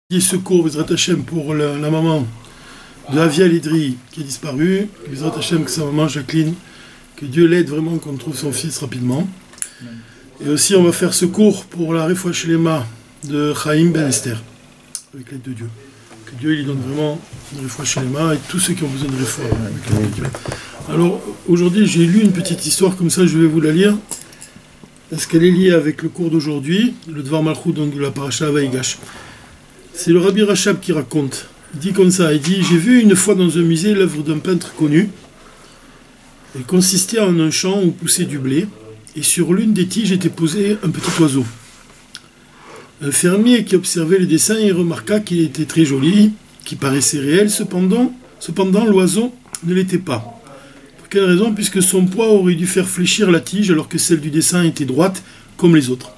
Secours, Bezrat Hashem, pour la maman de Avia Lidri qui a disparu. Bezrat Hashem, que sa maman Jacqueline, que Dieu l'aide vraiment qu'on trouve son fils rapidement. Et aussi, on va faire secours pour la Refoua Shlema de Chaim Ben Esther, avec l'aide de Dieu. Que Dieu lui donne vraiment une Refoua Shlema et tous ceux qui ont besoin de Refoua avec l'aide de Dieu. Alors, aujourd'hui, j'ai lu une petite histoire comme ça, je vais vous la lire. Est-ce qu'elle est liée avec le cours d'aujourd'hui, le Dvar Malchut, donc de la Parasha Vaïgash? C'est le Rabbi Rachab qui raconte. Il dit comme ça, il dit « J'ai vu une fois dans un musée l'œuvre d'un peintre connu. Elle consistait en un champ où poussait du blé, et sur l'une des tiges était posé un petit oiseau. Un fermier qui observait le dessin y remarqua qu'il était très joli, qu'il paraissait réel, cependant l'oiseau ne l'était pas. Pour quelle raison? Puisque son poids aurait dû faire fléchir la tige alors que celle du dessin était droite comme les autres. »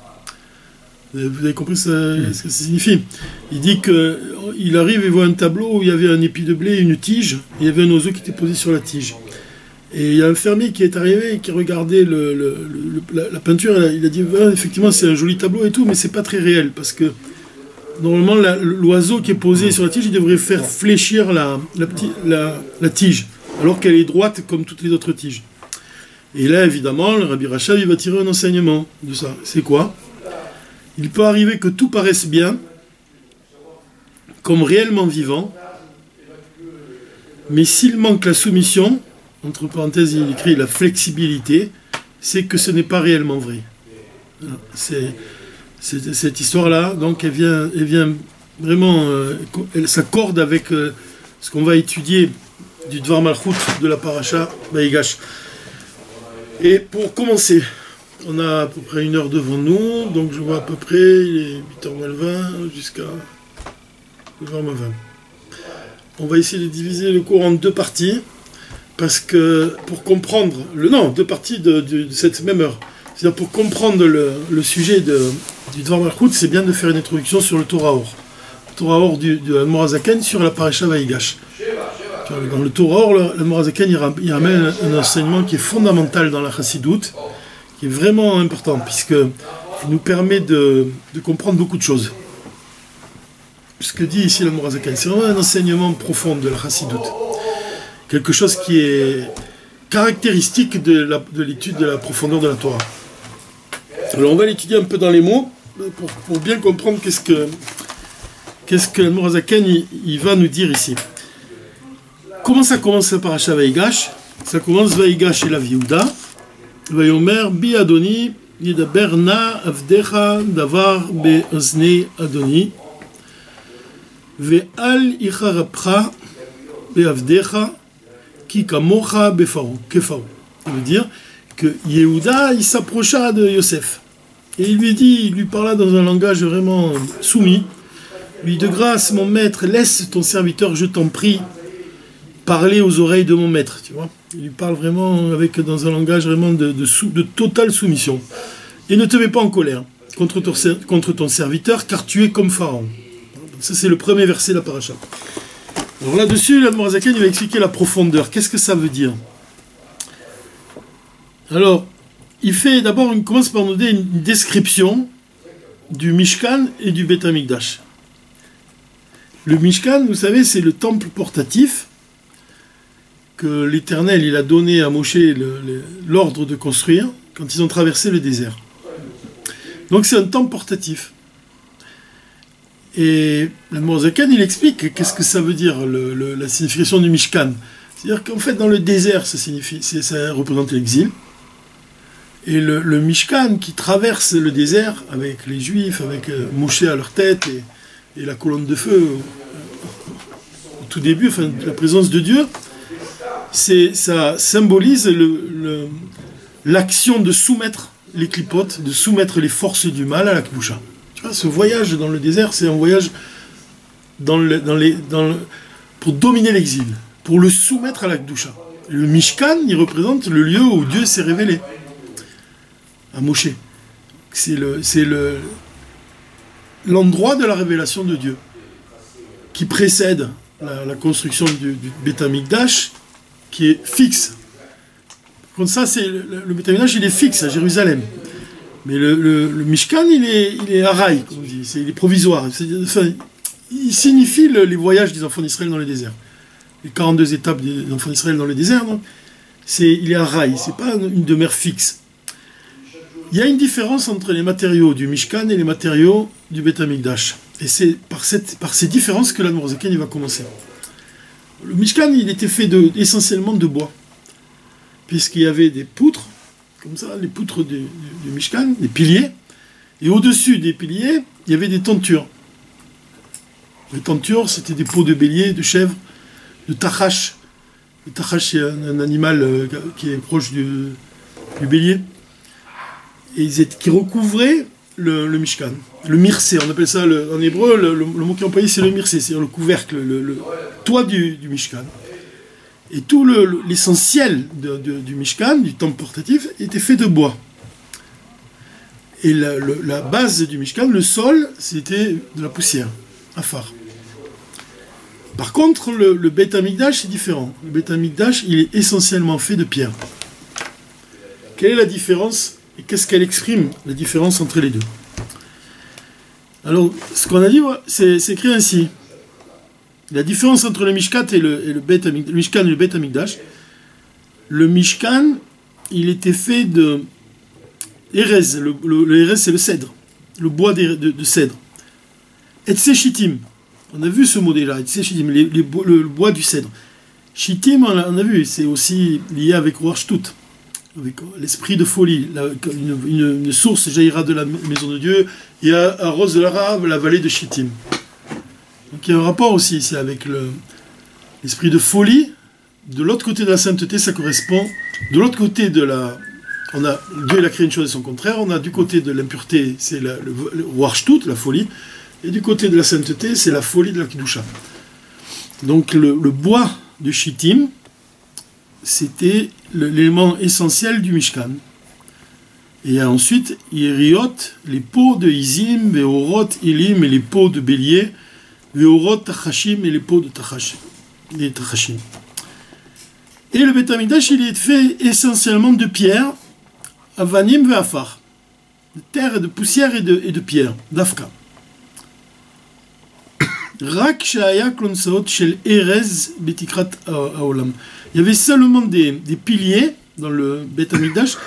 Vous avez compris ce que ça signifie? Il dit qu'il arrive et voit un tableau où il y avait un épi de blé et une tige, et il y avait un oiseau qui était posé sur la tige. Et il y a un fermier qui est arrivé et qui regardait la peinture, il a dit effectivement c'est un joli tableau et tout, mais c'est pas très réel, parce que normalement l'oiseau qui est posé sur la tige, il devrait faire fléchir la tige, alors qu'elle est droite comme toutes les autres tiges. Et là évidemment, le Rabbi Rachab il va tirer un enseignement de ça. C'est quoi? Il peut arriver que tout paraisse bien, comme réellement vivant, mais s'il manque la soumission, entre parenthèses il écrit la flexibilité, c'est que ce n'est pas réellement vrai. Cette histoire-là, donc elle vient vraiment, elle s'accorde avec ce qu'on va étudier du Dvar Malchut de la Parasha Vaïgash. Et pour commencer, on a à peu près 1 heure devant nous, donc je vois à peu près, il est 8h20 jusqu'à 9h20. On va essayer de diviser le cours en 2 parties, parce que pour comprendre, deux parties de cette même heure. C'est-à-dire pour comprendre le sujet du Dvar Malchut, c'est bien de faire une introduction sur le Torah Or. Le Torah Or de l'Admor HaZaken sur la Parasha Vaïgash. Dans le Torah Or, l'Admor HaZaken il ramène un enseignement qui est fondamental dans la Chassidoute, qui est vraiment important, puisqu'il nous permet de comprendre beaucoup de choses. Ce que dit ici l'Admor HaZaken, c'est vraiment un enseignement profond de la Chassidoute. Quelque chose qui est caractéristique de l'étude de la profondeur de la Torah. Alors on va l'étudier un peu dans les mots, pour bien comprendre qu'est-ce que l'Admor HaZaken il va nous dire ici. Comment ça commence la Parasha Vaïgash? Ça commence Vaïgash et la Yehuda. Vayomer bi Adoni yidaber na avdecha davar be'oznei Adoni ve'al icharapcha be'avdecha ki kamocha kefaru. Ça veut dire que Yehuda il s'approcha de Yosef et il lui parla dans un langage vraiment soumis. Lui de grâce mon maître, laisse ton serviteur, je t'en prie, parler aux oreilles de mon maître, tu vois. Il lui parle vraiment dans un langage vraiment de totale soumission. Et ne te mets pas en colère contre ton serviteur, car tu es comme Pharaon. Ça, c'est le premier verset de la paracha. Alors là-dessus, l'Admor HaZaken il va expliquer la profondeur. Qu'est-ce que ça veut dire? Alors, il commence par nous donner une description du Mishkan et du Beth Amikdash. Le Mishkan, vous savez, c'est le temple portatif que l'Éternel il a donné à Moshe l'ordre de construire quand ils ont traversé le désert. Donc c'est un temple portatif. Et l'Admor HaZaken il explique qu'est-ce que ça veut dire la signification du Mishkan. C'est-à-dire qu'en fait dans le désert ça représente l'exil. Et le Mishkan qui traverse le désert avec les Juifs, avec Moshe à leur tête et la colonne de feu au tout début, enfin la présence de Dieu. Ça symbolise l'action de soumettre les clipotes, de soumettre les forces du mal à la Kedusha. Tu vois, ce voyage dans le désert, c'est un voyage pour dominer l'exil, pour le soumettre à la Kedusha. Le Mishkan, il représente le lieu où Dieu s'est révélé à Moshe. C'est l'endroit de la révélation de Dieu qui précède la construction du Beth Amikdash, qui est fixe. Comme ça, le Beth Amikdash, il est fixe à Jérusalem. Mais le Mishkan, il est haraï, comme on dit. Il est provisoire. il signifie les enfants d'Israël dans le désert. Les 42 étapes des enfants d'Israël dans le désert, donc, il est un rail, c'est pas une demeure fixe. Il y a une différence entre les matériaux du Mishkan et les matériaux du Beth Amikdash. Et c'est par ces différences que l'Admor Zaken va commencer. Le Mishkan, il était fait essentiellement de bois, puisqu'il y avait des poutres, comme ça, les poutres du Mishkan, des piliers, et au-dessus des piliers, il y avait des tentures. Les tentures, c'était des peaux de bélier, de chèvre, de tachash. Le tachash, c'est un animal qui est proche du bélier. Et qui recouvraient le Mishkan. Le mirsé, on appelle ça en hébreu, le mot qui est employé, c'est le mirsé, c'est-à-dire le couvercle, le toit du Mishkan. Et tout l'essentiel du Mishkan, du temple portatif, était fait de bois. Et la base du Mishkan, le sol, c'était de la poussière, afar. Par contre, le Beth Amikdash, c'est différent. Le Beth Amikdash, il est essentiellement fait de pierre. Quelle est la différence et qu'est-ce qu'elle exprime, la différence entre les deux? Alors, ce qu'on a dit, c'est écrit ainsi. La différence entre le Mishkan et le Beth Amikdash. Le Mishkan, il était fait de Erez. Le Erez, c'est le cèdre. Le bois de cèdre. Et Shittim. On a vu ce mot déjà. Et Shittim, le bois du cèdre. Shittim, on a vu, c'est aussi lié avec Ruach Shtut, avec l'esprit de folie. Une source jaillira de la maison de Dieu et arrose de l'Arabe la vallée de Shittim. Donc il y a un rapport aussi ici avec l'esprit de folie. De l'autre côté de la sainteté, ça correspond. De l'autre côté de Dieu il a créé une chose et son contraire. On a du côté de l'impureté, c'est le Ruach Shtut, la folie. Et du côté de la sainteté, c'est la folie de la Kedusha. Donc le bois de Shittim, c'était l'élément essentiel du Mishkan. Et ensuite, Yeriot, les peaux de Izim, Veorot, Ilim, et les peaux de bélier, Veorot, Tachashim, et les peaux de Tachashim. Et le Beth Amikdash, il est fait essentiellement de pierre, Avanim Veafar, de terre, de poussière et de pierre, d'Afka. Rak Shaya Klonsaot Shel Erez Betikrat Haolam. Il y avait seulement des piliers dans le Beth Amikdash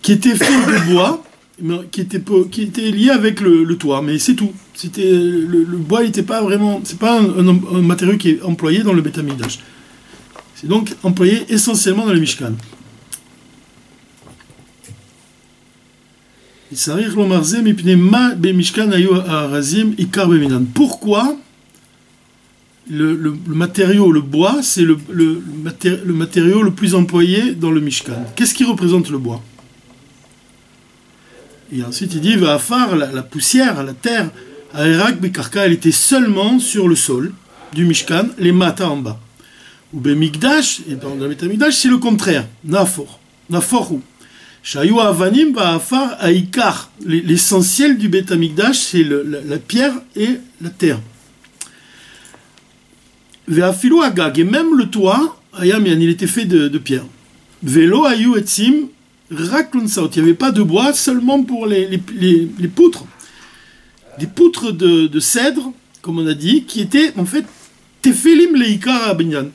qui étaient faits de bois, mais qui étaient liés avec le toit, mais c'est tout. Le bois n'était pas vraiment, c'est pas un matériau qui est employé dans le Beth Amikdash. C'est donc employé essentiellement dans le Mishkan. Pourquoi le matériau, le bois, c'est le matériau le plus employé dans le Mishkan? Qu'est-ce qui représente le bois? Et ensuite il dit, Va'afar, la poussière, la terre, Aerak Bekarka, elle était seulement sur le sol du Mishkan, les matas en bas. Ou Bemikdash, et dans le Beth Amikdash, c'est le contraire, Nafor, Naforhu. Shayu Avanim Va'afar Aïkar, l'essentiel du Beth Amikdash, c'est la pierre et la terre. Ve'afilu Agag, et même le toit, Ayamian, il était fait de pierre. Velo Ayu Etzim, Raklunsaot, il n'y avait pas de bois, seulement pour les poutres. Des poutres de cèdre, comme on a dit, qui étaient en fait Tefelim Leikar Abinyan,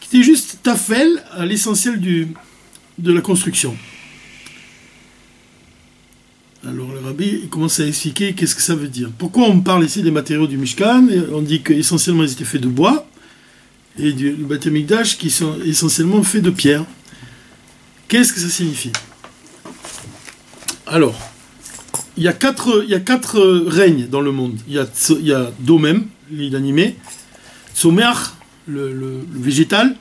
qui étaient juste tafel à l'essentiel de la construction. Alors le rabbi il commence à expliquer qu'est-ce que ça veut dire. Pourquoi on parle ici des matériaux du Mishkan? On dit qu'essentiellement ils étaient faits de bois, et du Beth Amikdash qui sont essentiellement faits de pierre. Qu'est-ce que ça signifie? Alors, il y a quatre règnes dans le monde. Il y a Domem, l'inanimé, Tzomeach, le végétal,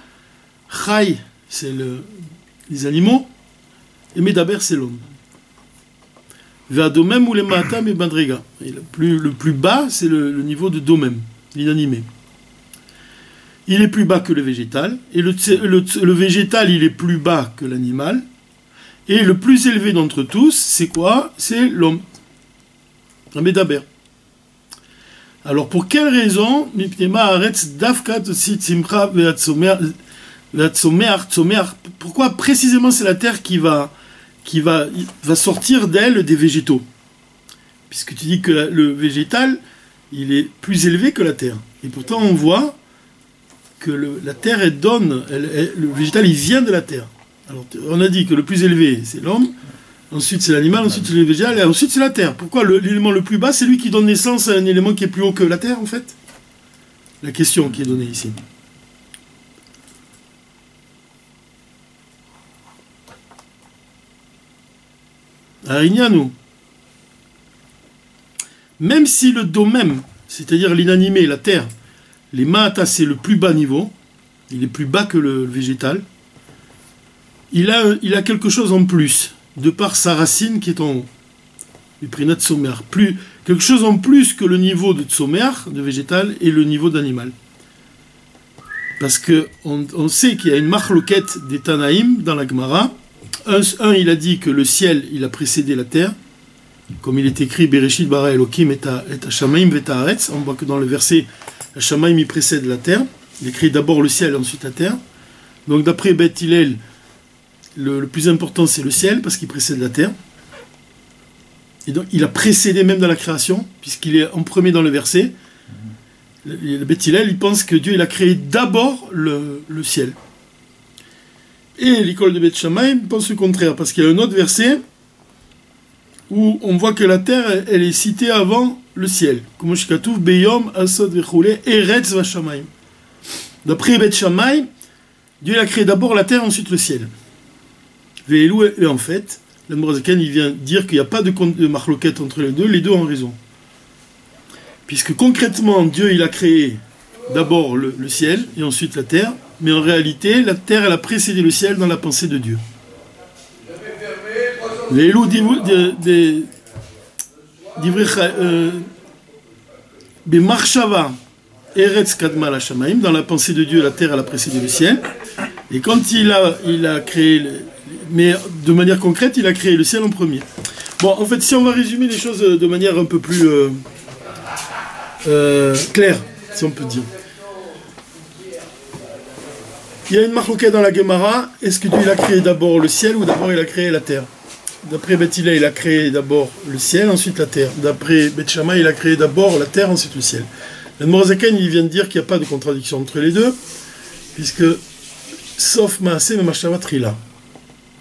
Chai, c'est les animaux, et Medaber, c'est l'homme. Ve'adomem ou les Matam et Bandrega. Et le plus bas, c'est le niveau de Domem, l'inanimé. Il est plus bas que le végétal, et le végétal, il est plus bas que l'animal, et le plus élevé d'entre tous, c'est quoi? C'est l'homme. Un Medaber. Alors, pour quelle raison pourquoi précisément c'est la terre qui va sortir d'elle des végétaux? Puisque tu dis que le végétal, il est plus élevé que la terre. Et pourtant, on voit que la terre, elle donne, le végétal, il vient de la terre. Alors, on a dit que le plus élevé, c'est l'homme, ensuite c'est l'animal, ensuite c'est le végétal, et ensuite c'est la terre. Pourquoi l'élément le plus bas, c'est lui qui donne naissance à un élément qui est plus haut que la terre, en fait? La question qui est donnée ici. Arignano. Même si le domaine, c'est-à-dire l'inanimé, la terre, les Mahata, c'est le plus bas niveau, il est plus bas que le végétal, il a quelque chose en plus, de par sa racine qui est en haut. Du Prinat Tsomer. Quelque chose en plus que le niveau de Tsomer, de végétal, et le niveau d'animal. Parce qu'on sait qu'il y a une marloquette des Tanaïm dans la Gemara. Un, il a dit que le ciel, il a précédé la terre, comme il est écrit Bereshit bara Elokim et Hashamaim veta haaretz. On voit que dans le verset, Hashamaim il précède la terre. Il écrit d'abord le ciel et ensuite la terre. Donc d'après Beth Hillel, le plus important c'est le ciel parce qu'il précède la terre. Et donc il a précédé même dans la création, puisqu'il est en premier dans le verset. Le Beth Hillel, il pense que Dieu il a créé d'abord le ciel. Et l'école de Beth Shammai pense le contraire, parce qu'il y a un autre verset où on voit que la terre, elle est citée avant le ciel. Comme Shikatouf, Beyom, Asod, Vechule, Eretz, Vashamayim. D'après Beth Shammai, Dieu a créé d'abord la terre, ensuite le ciel. Ve'elou, et en fait, l'Admorazaken, il vient dire qu'il n'y a pas de marloquette entre les deux ont raison. Puisque concrètement, Dieu, il a créé d'abord le ciel, et ensuite la terre, mais en réalité, la terre, elle a précédé le ciel dans la pensée de Dieu. Les loups Marshava Eretz Kadma la Shamaim, dans la pensée de Dieu, la terre, elle a précédé le ciel. Et quand il a créé, mais de manière concrète, il a créé le ciel en premier. Bon, en fait, si on va résumer les choses de manière un peu plus claire, si on peut dire. Il y a une marloquette dans la Gemara. Est-ce que Dieu il a créé d'abord le ciel ou d'abord il a créé la terre? D'après Beth Hillel, il a créé d'abord le ciel, ensuite la terre. D'après Beth Shammai, il a créé d'abord la terre, ensuite le ciel. L'Admorazaken, il vient de dire qu'il n'y a pas de contradiction entre les deux, puisque sauf Maaseh Machshava Trila.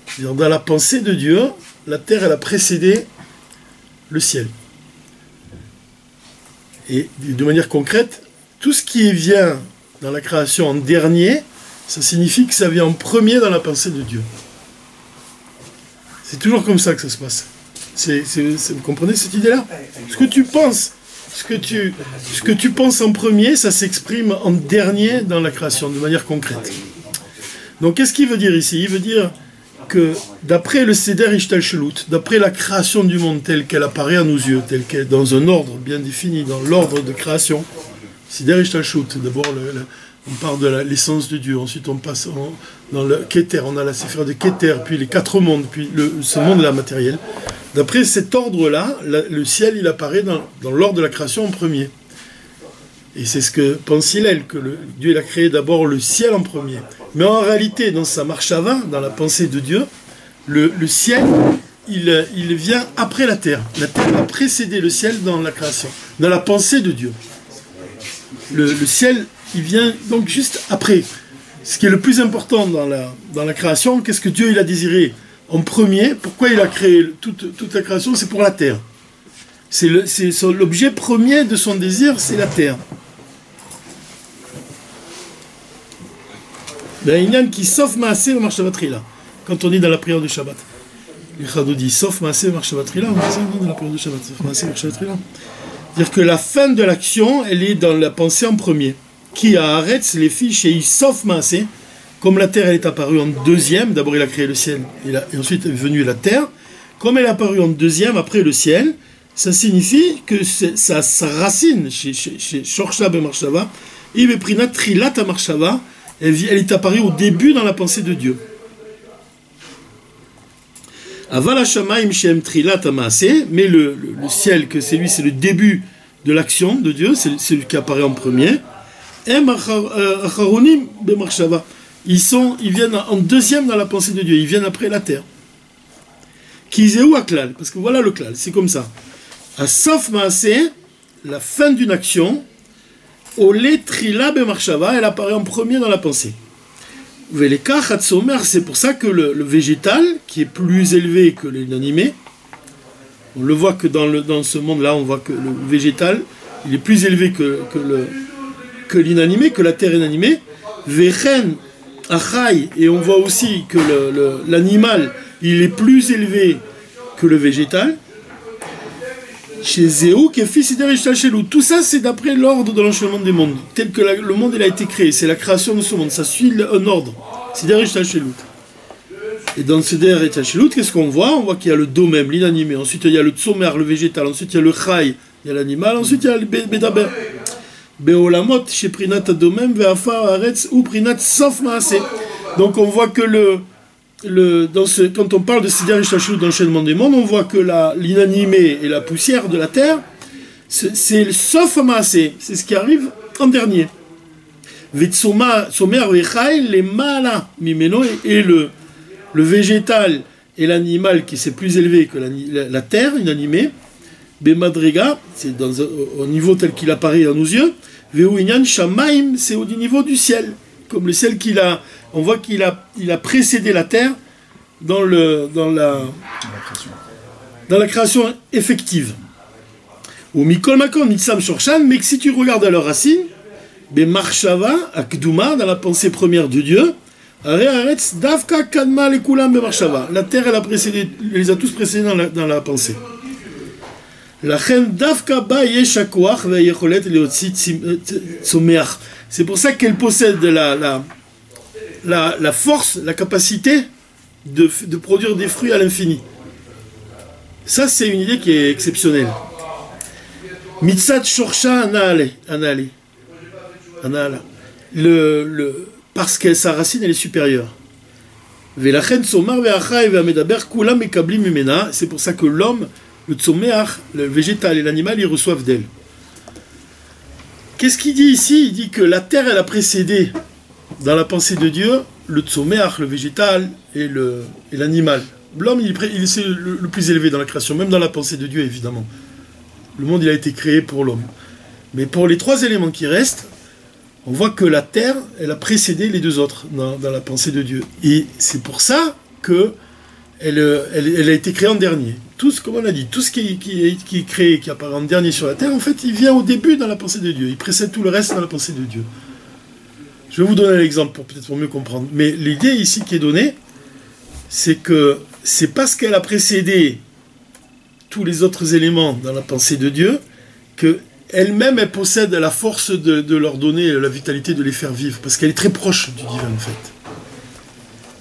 C'est-à-dire, dans la pensée de Dieu, la terre, elle a précédé le ciel. Et de manière concrète, tout ce qui vient dans la création en dernier, ça signifie que ça vient en premier dans la pensée de Dieu. C'est toujours comme ça que ça se passe. Vous comprenez cette idée-là? Ce que tu penses, ce que tu penses en premier, ça s'exprime en dernier dans la création, de manière concrète. Donc qu'est-ce qu'il veut dire ici? Il veut dire que d'après le Seder Ishtal Shelut, d'après la création du monde telle qu'elle apparaît à nos yeux, telle qu'elle est dans un ordre bien défini, dans l'ordre de création, Seder Ishtal Shelut, d'abord on part de l'essence de Dieu, ensuite on passe dans le Keter, on a la séphira de Keter, puis les quatre mondes, puis ce monde-là matériel. D'après cet ordre-là, le ciel il apparaît dans l'ordre de la création en premier. Et c'est ce que pense Hillel, que Dieu il a créé d'abord le ciel en premier. Mais en réalité, dans sa marshava, dans la pensée de Dieu, le ciel, il vient après la terre. La terre a précédé le ciel dans la création, dans la pensée de Dieu. Le ciel, il vient donc juste après. Ce qui est le plus important dans la création, qu'est-ce que Dieu il a désiré en premier? Pourquoi il a créé toute la création? C'est pour la terre. C'est l'objet premier de son désir, c'est la terre. Il y a qui sauf Maaseh le Marshavatrila. Quand on est dans la prière du Shabbat. Les Chadou dit sauf Maaseh le Marshavatrila. On dit ça dans la prière du Shabbat. Sauf Maaseh le Marshavatrila. C'est-à-dire que la fin de l'action, elle est dans la pensée en premier. Qui a Haaretz les filles chez sauf Maaseh. Comme la terre elle est apparue en deuxième, d'abord il a créé le ciel et ensuite est venue la terre. Comme elle est apparue en deuxième après le ciel, ça signifie que sa racine chez Shorsha ben Marshava, Ibeprinat Trilat Marshava, elle est apparue au début dans la pensée de Dieu. Aval Hashamaim Shem Trilat Maaseh, mais le ciel, que c'est lui, c'est le début de l'action de Dieu, c'est celui qui apparaît en premier. Em Acharonim ben Marshava. Ils viennent en deuxième dans la pensée de Dieu, ils viennent après la terre. Kizeu Aklal, parce que voilà le klal, c'est comme ça. À Sof Maaseh, la fin d'une action, Olé Trila Bemarshava, elle apparaît en premier dans la pensée. C'est pour ça que le végétal, qui est plus élevé que l'inanimé, on le voit que dans ce monde-là, on voit que le végétal, il est plus élevé que l'inanimé, que la terre inanimée. Vechen Achai, et on voit aussi que l'animal, il est plus élevé que le végétal. Chez Zéou, qui est fils d'Erishtalshelou. Tout ça, c'est d'après l'ordre de l'enchaînement des mondes. Tel que le monde il a été créé. C'est la création de ce monde. Ça suit un ordre. C'est d'Erishtalshelou. Et dans ce d'Erishtalshelou, qu'est-ce qu'on voit? On voit qu'il y a le domem, l'inanimé. Ensuite, il y a le tsomer, le végétal. Ensuite, il y a le chai, il y a l'animal. Ensuite, il y a le bedaber. Beolamot, chez Prinat Domem, Veafar, Aretz, ou Prinat Sof Maaseh. Donc, on voit que quand on parle de Sidar Ishtashilut d'enchaînement des mondes, on voit que l'inanimé et la poussière de la terre, c'est le Sof Maaseh, c'est ce qui arrive en dernier. Somer Vechai, les Mala Mimeno, et le végétal et l'animal qui c'est plus élevé que la terre inanimée, Bemadrega, c'est au niveau tel qu'il apparaît à nos yeux, Veuinyan Shamaim, c'est au niveau du ciel, comme le ciel on voit qu'il a précédé la terre dans la création effective. Ou Mikol Makon, Nitsam Shorshan, mais que si tu regardes à leur racine, Bemarshava, Akduma, dans la pensée première de Dieu, Aretz, Davka, Kadma, Lekulam, Bemarshava. La terre, elle les a tous précédés dans la pensée. C'est pour ça qu'elle possède la force, la capacité de produire des fruits à l'infini. Ça, c'est une idée qui est exceptionnelle. Mitzat Shorsha Anale. Parce que sa racine, elle est supérieure. C'est pour ça que l'homme, le tsomeach, le végétal et l'animal, ils reçoivent d'elle. Qu'est-ce qu'il dit ici? Il dit que la terre, elle a précédé, dans la pensée de Dieu, le tsomeach, le végétal et l'animal. L'homme, c'est le plus élevé dans la création, même dans la pensée de Dieu, évidemment. Le monde, il a été créé pour l'homme. Mais pour les trois éléments qui restent, on voit que la terre, elle a précédé les deux autres dans la pensée de Dieu. Et c'est pour ça que elle a été créée en dernier. Tout ce, comme on a dit, tout ce qui est créé, qui apparaît en dernier sur la terre, en fait, il vient au début dans la pensée de Dieu. Il précède tout le reste dans la pensée de Dieu. Je vais vous donner un exemple pour mieux comprendre. Mais l'idée ici qui est donnée, c'est que c'est parce qu'elle a précédé tous les autres éléments dans la pensée de Dieu que elle-même, elle possède la force de leur donner la vitalité, de les faire vivre, parce qu'elle est très proche du divin, en fait.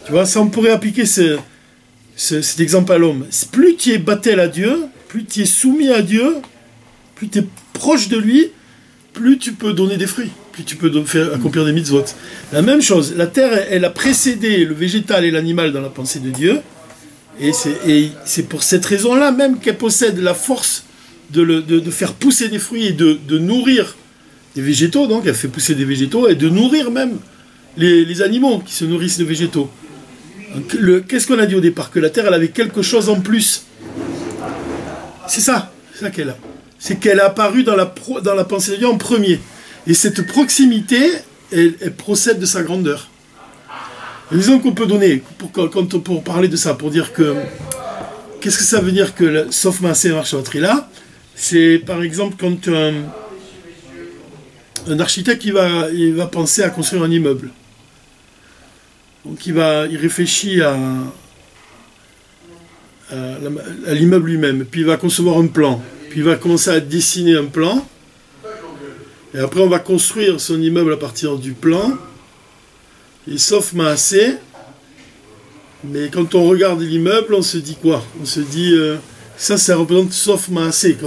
Tu vois, ça, on pourrait appliquer cet exemple à l'homme. Plus tu es battel à Dieu, plus tu es soumis à Dieu, plus tu es proche de lui, plus tu peux donner des fruits, plus tu peux accomplir des mitzvot. La même chose, la terre, elle a précédé le végétal et l'animal dans la pensée de Dieu, et c'est pour cette raison-là même qu'elle possède la force de faire pousser des fruits et de nourrir des végétaux, donc elle fait pousser des végétaux, et de nourrir même les animaux qui se nourrissent de végétaux. Qu'est-ce qu'on a dit au départ? Que la terre, elle avait quelque chose en plus. C'est ça qu'elle a. C'est qu'elle est apparue dans la pensée de Dieu en premier. Et cette proximité, elle procède de sa grandeur. L'exemple qu'on peut donner pour parler de ça, pour dire que qu'est-ce que ça veut dire que sauf Maaseh marche en Trila, c'est par exemple quand un architecte il va penser à construire un immeuble. Donc il réfléchit à l'immeuble lui-même, puis il va concevoir un plan, puis il va commencer à dessiner un plan, et après on va construire son immeuble à partir du plan, et sauf Maaseh, mais quand on regarde l'immeuble, on se dit quoi? On se dit, ça représente sauf Maaseh,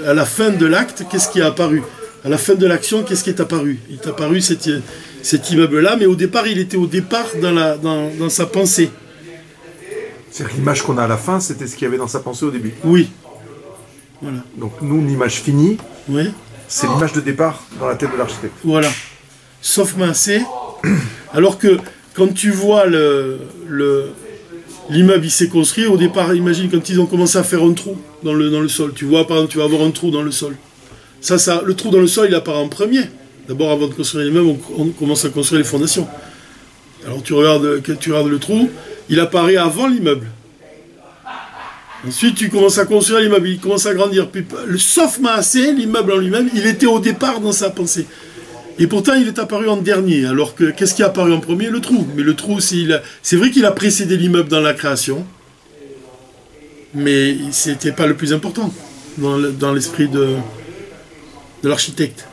à la fin de l'acte, qu'est-ce qui est apparu? À la fin de l'action, qu'est-ce qui est apparu? Il est apparu cet immeuble-là, mais au départ, il était dans sa pensée. C'est-à-dire que l'image qu'on a à la fin, c'était ce qu'il y avait dans sa pensée au début. Oui. Voilà. Donc nous, l'image finie, oui, c'est l'image de départ dans la tête de l'architecte. Voilà. Sauf Maaseh. Alors que quand tu vois l'immeuble, il s'est construit, au départ, imagine quand ils ont commencé à faire un trou dans le sol. Tu vois, par exemple, tu vas avoir un trou dans le sol. Le trou dans le sol, il apparaît en premier. D'abord, avant de construire l'immeuble, on commence à construire les fondations. Alors tu regardes le trou, il apparaît avant l'immeuble. Ensuite, tu commences à construire l'immeuble, il commence à grandir. Puis, sauf Maasé, l'immeuble en lui-même, il était au départ dans sa pensée. Et pourtant, il est apparu en dernier. Alors que, qu'est-ce qui est apparu en premier? Le trou. Mais le trou, c'est vrai qu'il a précédé l'immeuble dans la création, mais c'était pas le plus important dans l'esprit de l'architecte.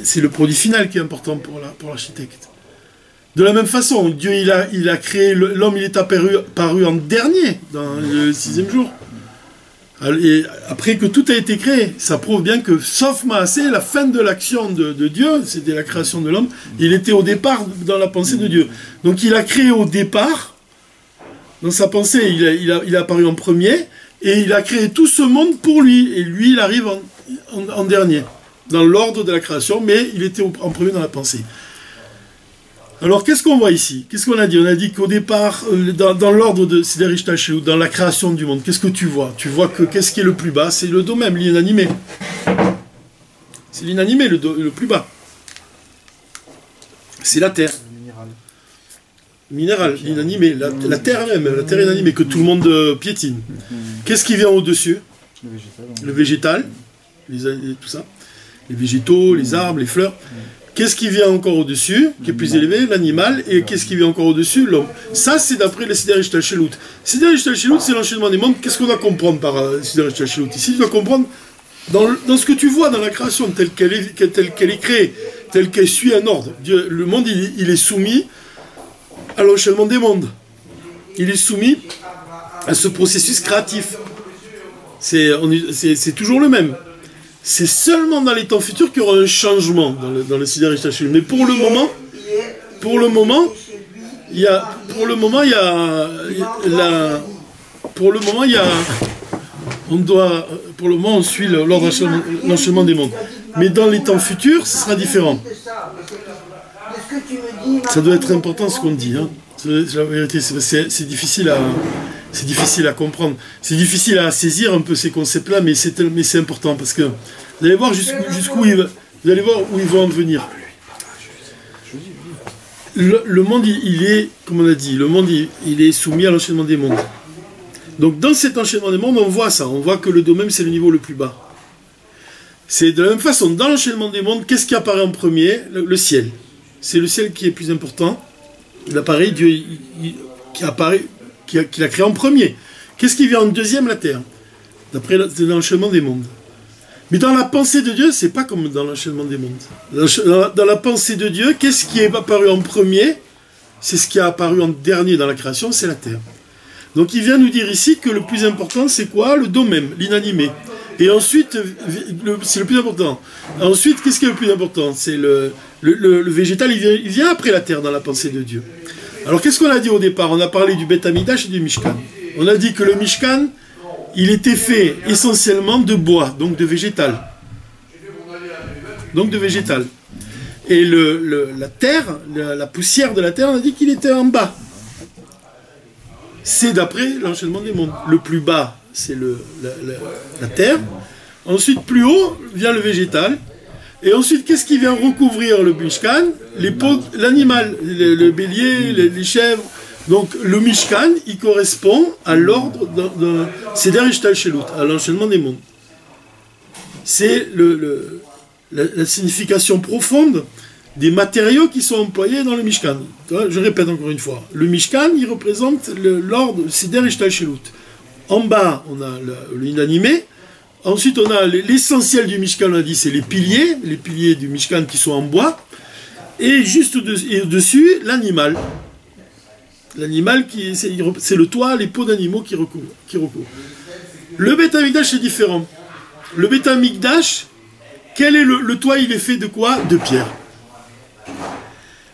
C'est le produit final qui est important pour l'architecte. De la même façon, Dieu il a créé l'homme, il est apparu en dernier, dans le 6e jour. Et après que tout a été créé, ça prouve bien que, sauf Maasé, la fin de l'action de Dieu, c'était la création de l'homme, il était au départ dans la pensée de Dieu. Donc il a créé au départ, dans sa pensée, il a apparu en premier, et il a créé tout ce monde pour lui, et lui il arrive en dernier, dans l'ordre de la création, mais il était en premier dans la pensée. Alors, qu'est-ce qu'on voit ici? Qu'est-ce qu'on a dit? On a dit qu'au départ, dans l'ordre de Seder Ishtashlut, dans la création du monde, qu'est-ce que tu vois? Tu vois que qu'est-ce qui est le plus bas? C'est le domem, l'inanimé. C'est l'inanimé, le plus bas. C'est la terre. Minéral, l'inanimé, la terre même, la terre inanimée, que tout le monde piétine. Qu'est-ce qui vient au-dessus? Le végétal, tout ça. Les végétaux, les arbres, les fleurs. Qu'est-ce qui vient encore au-dessus, qui est plus élevé? L'animal. Et qu'est-ce qui vient encore au-dessus? L'homme. Ça, c'est d'après le Seder Ishtashlut. Seder Ishtashlut, c'est l'enchaînement des mondes. Qu'est-ce qu'on doit comprendre par Seder Ishtashlut? Ici, tu dois comprendre dans ce que tu vois dans la création, telle qu'elle est créée, telle qu'elle suit un ordre. Dieu, le monde, il est soumis à l'enchaînement des mondes. Il est soumis à ce processus créatif. C'est toujours le même. C'est seulement dans les temps futurs qu'il y aura un changement dans le Seder Ishtashlut. Mais pour le moment, on suit l'enchaînement des mondes. Mais dans les temps futurs, ce sera différent. Ça doit être important ce qu'on dit. Hein. La vérité, c'est difficile à comprendre. C'est difficile à saisir un peu ces concepts-là, mais c'est important parce que vous allez voir jusqu'où vous allez voir où ils vont en venir. Le monde, il est, comme on a dit, le monde, il est soumis à l'enchaînement des mondes. Donc dans cet enchaînement des mondes, on voit ça. On voit que le domem, c'est le niveau le plus bas. C'est de la même façon, dans l'enchaînement des mondes, qu'est-ce qui apparaît en premier? Le ciel. C'est le ciel qui est plus important. Il apparaît, Dieu qui a créé en premier. Qu'est-ce qui vient en deuxième? La terre. D'après l'enchaînement des mondes. Mais dans la pensée de Dieu, c'est pas comme dans l'enchaînement des mondes. Dans la pensée de Dieu, qu'est-ce qui est apparu en premier? C'est ce qui a apparu en dernier dans la création, c'est la terre. Donc il vient nous dire ici que le plus important, c'est quoi? Le domem, l'inanimé. Et ensuite, c'est le plus important. Ensuite, qu'est-ce qui est le plus important? C'est le végétal, il vient après la terre dans la pensée de Dieu. Alors qu'est-ce qu'on a dit au départ? On a parlé du Beth Amikdash et du Mishkan. On a dit que le Mishkan, il était fait essentiellement de bois, donc de végétal. Et la terre, la poussière de la terre, on a dit qu'il était en bas. C'est d'après l'enchaînement des mondes. Le plus bas, c'est la terre. Ensuite, plus haut, vient le végétal. Et ensuite, qu'est-ce qui vient recouvrir le Mishkan? Les peaux, l'animal, le bélier, les chèvres. Donc, le Mishkan, il correspond à l'ordre de Seder Ishtashlut, à l'enchaînement des mondes. C'est la signification profonde des matériaux qui sont employés dans le Mishkan. Je répète encore une fois. Le Mishkan, il représente l'ordre Seder Ishtashlut. En bas, on a l'inanimé. Ensuite, on a l'essentiel du Mishkan, on a dit, c'est les piliers du Mishkan qui sont en bois. Et juste au-dessus, l'animal. L'animal, c'est le toit, les peaux d'animaux qui recouvrent. Le Beth Amikdash, c'est différent. Le Beth Amikdash, quel est le toit? Il est fait de quoi? De pierre.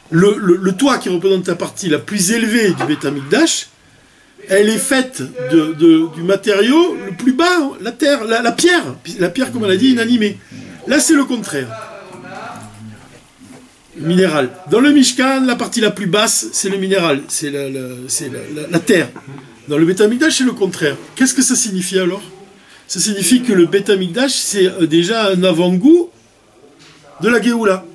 Le toit qui représente la partie la plus élevée du Beth Amikdash, elle est faite du matériau le plus bas, la terre, la pierre. La pierre, comme on l'a dit, inanimée. Là, c'est le contraire. Le minéral. Dans le Mishkan, la partie la plus basse, c'est le minéral, c'est la terre. Dans le Beth Amikdash, c'est le contraire. Qu'est-ce que ça signifie alors? Ça signifie que le Beth Amikdash, c'est déjà un avant-goût de la Géoula.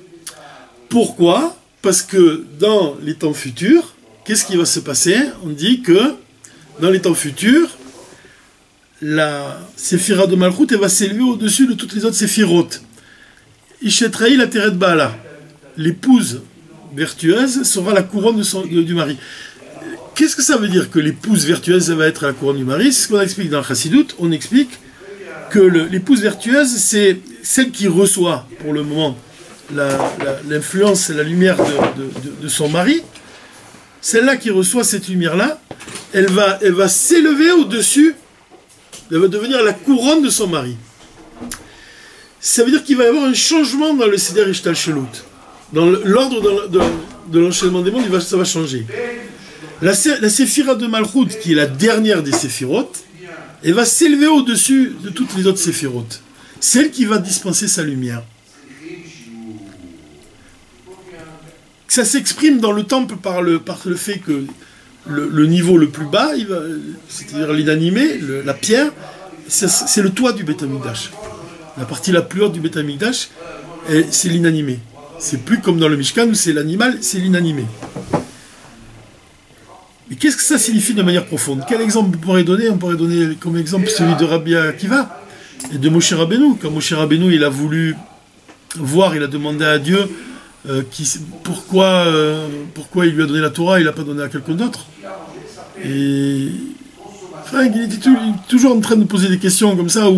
Pourquoi? Parce que dans les temps futurs, qu'est-ce qui va se passer? On dit que dans les temps futurs, la séphira de Malchut, elle va s'élever au-dessus de toutes les autres séphirotes. Ishetraï la Teret Baala, l'épouse vertueuse, sera la couronne du mari. Qu'est-ce que ça veut dire que l'épouse vertueuse va être la couronne du mari? C'est ce qu'on explique dans Chassidut. On explique que l'épouse vertueuse, c'est celle qui reçoit pour le moment l'influence et la lumière de son mari. Celle-là qui reçoit cette lumière-là, elle va s'élever au-dessus, elle va devenir la couronne de son mari. Ça veut dire qu'il va y avoir un changement dans le Seder Ishtalshelut. Dans l'ordre de l'enchaînement des mondes, ça va changer. La séphira de Malchut, qui est la dernière des séphirotes, elle va s'élever au-dessus de toutes les autres séphirotes. Celle qui va dispenser sa lumière. Ça s'exprime dans le temple par le fait que le niveau le plus bas, c'est-à-dire l'inanimé, la pierre, c'est le toit du Beth Amikdash. La partie la plus haute du Beth Amikdash, c'est l'inanimé. C'est plus comme dans le Mishkan où c'est l'animal, c'est l'inanimé. Mais qu'est-ce que ça signifie de manière profonde? Quel exemple on pourrait donner? On pourrait donner comme exemple celui de Rabbi Akiva et de Moshe Rabbeinu. Quand Moshe Rabbeinu il a voulu voir, il a demandé à Dieu pourquoi il lui a donné la Torah, il l'a pas donné à quelqu'un d'autre. Et enfin, il était toujours en train de poser des questions comme ça,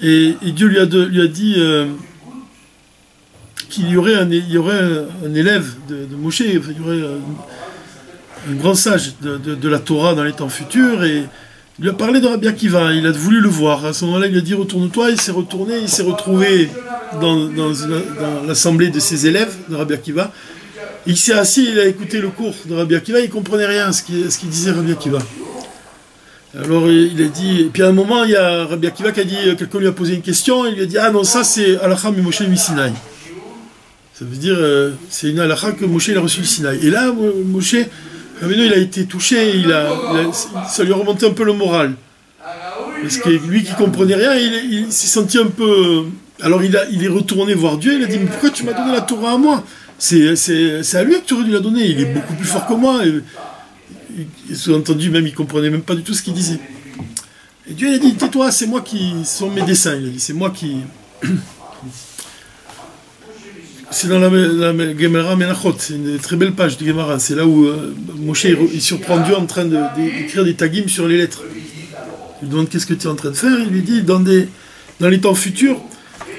et Dieu lui a dit qu'il y aurait un élève de Moshe, il y aurait un grand sage de la Torah dans les temps futurs, et il lui a parlé de Rabbi Akiva, il a voulu le voir. À ce moment-là, il lui a dit retourne-toi, il s'est retourné, il s'est retrouvé dans l'assemblée de ses élèves de Rabbi Akiva. Il s'est assis, il a écouté le cours de Rabbi Akiva, il ne comprenait rien à ce qu'il disait Rabbi Akiva. Alors il a dit, et puis à un moment, il y a Rabbi Akiva qui a dit, quelqu'un lui a posé une question, il lui a dit, ah non, ça c'est Halakha Moshe Misinaï. Ça veut dire, c'est une halakha que Moshe il a reçu du Sinaï. Et là, Moshe, il a été touché, ça lui a remonté un peu le moral. Parce que lui qui comprenait rien, il s'est senti un peu... Alors il est retourné voir Dieu, il a dit, mais pourquoi tu m'as donné la Torah à moi? C'est à lui que tu aurais dû la donner, il est beaucoup plus fort que moi. Et sous-entendu, même il comprenait même pas du tout ce qu'il disait. Et Dieu il a dit, tais-toi, c'est moi qui... sont mes dessins, il a dit, c'est moi qui... C'est dans la Gemara Menachot, c'est une très belle page de Gemara. C'est là où Moshe il surprend Dieu en train d'écrire des tagim sur les lettres. Il lui demande qu'est-ce que tu es en train de faire. Il lui dit dans les temps futurs,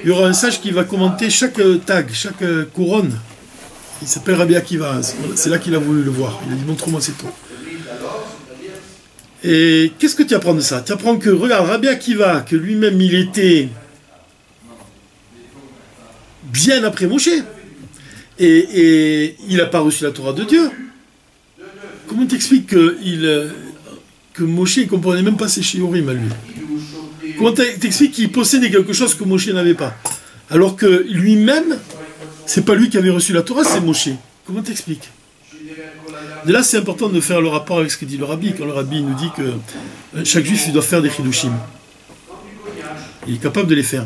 il y aura un sage qui va commenter chaque tag, chaque couronne. Il s'appelle Rabbi Akiva. C'est là qu'il a voulu le voir. Il a dit montre-moi c'est toi. Et qu'est-ce que tu apprends de ça? Tu apprends que, regarde, Rabbi Akiva, que lui-même il était bien après Moshe, et il n'a pas reçu la Torah de Dieu. Comment t'expliques que Moshe ne comprenait même pas ses shiurim à lui? Comment t'expliques qu'il possédait quelque chose que Moshe n'avait pas? Alors que lui-même, c'est pas lui qui avait reçu la Torah, c'est Moshe. Comment t'expliques? De là, c'est important de faire le rapport avec ce que dit le Rabbi, quand le Rabbi nous dit que chaque juif doit faire des chidushim. Il est capable de les faire.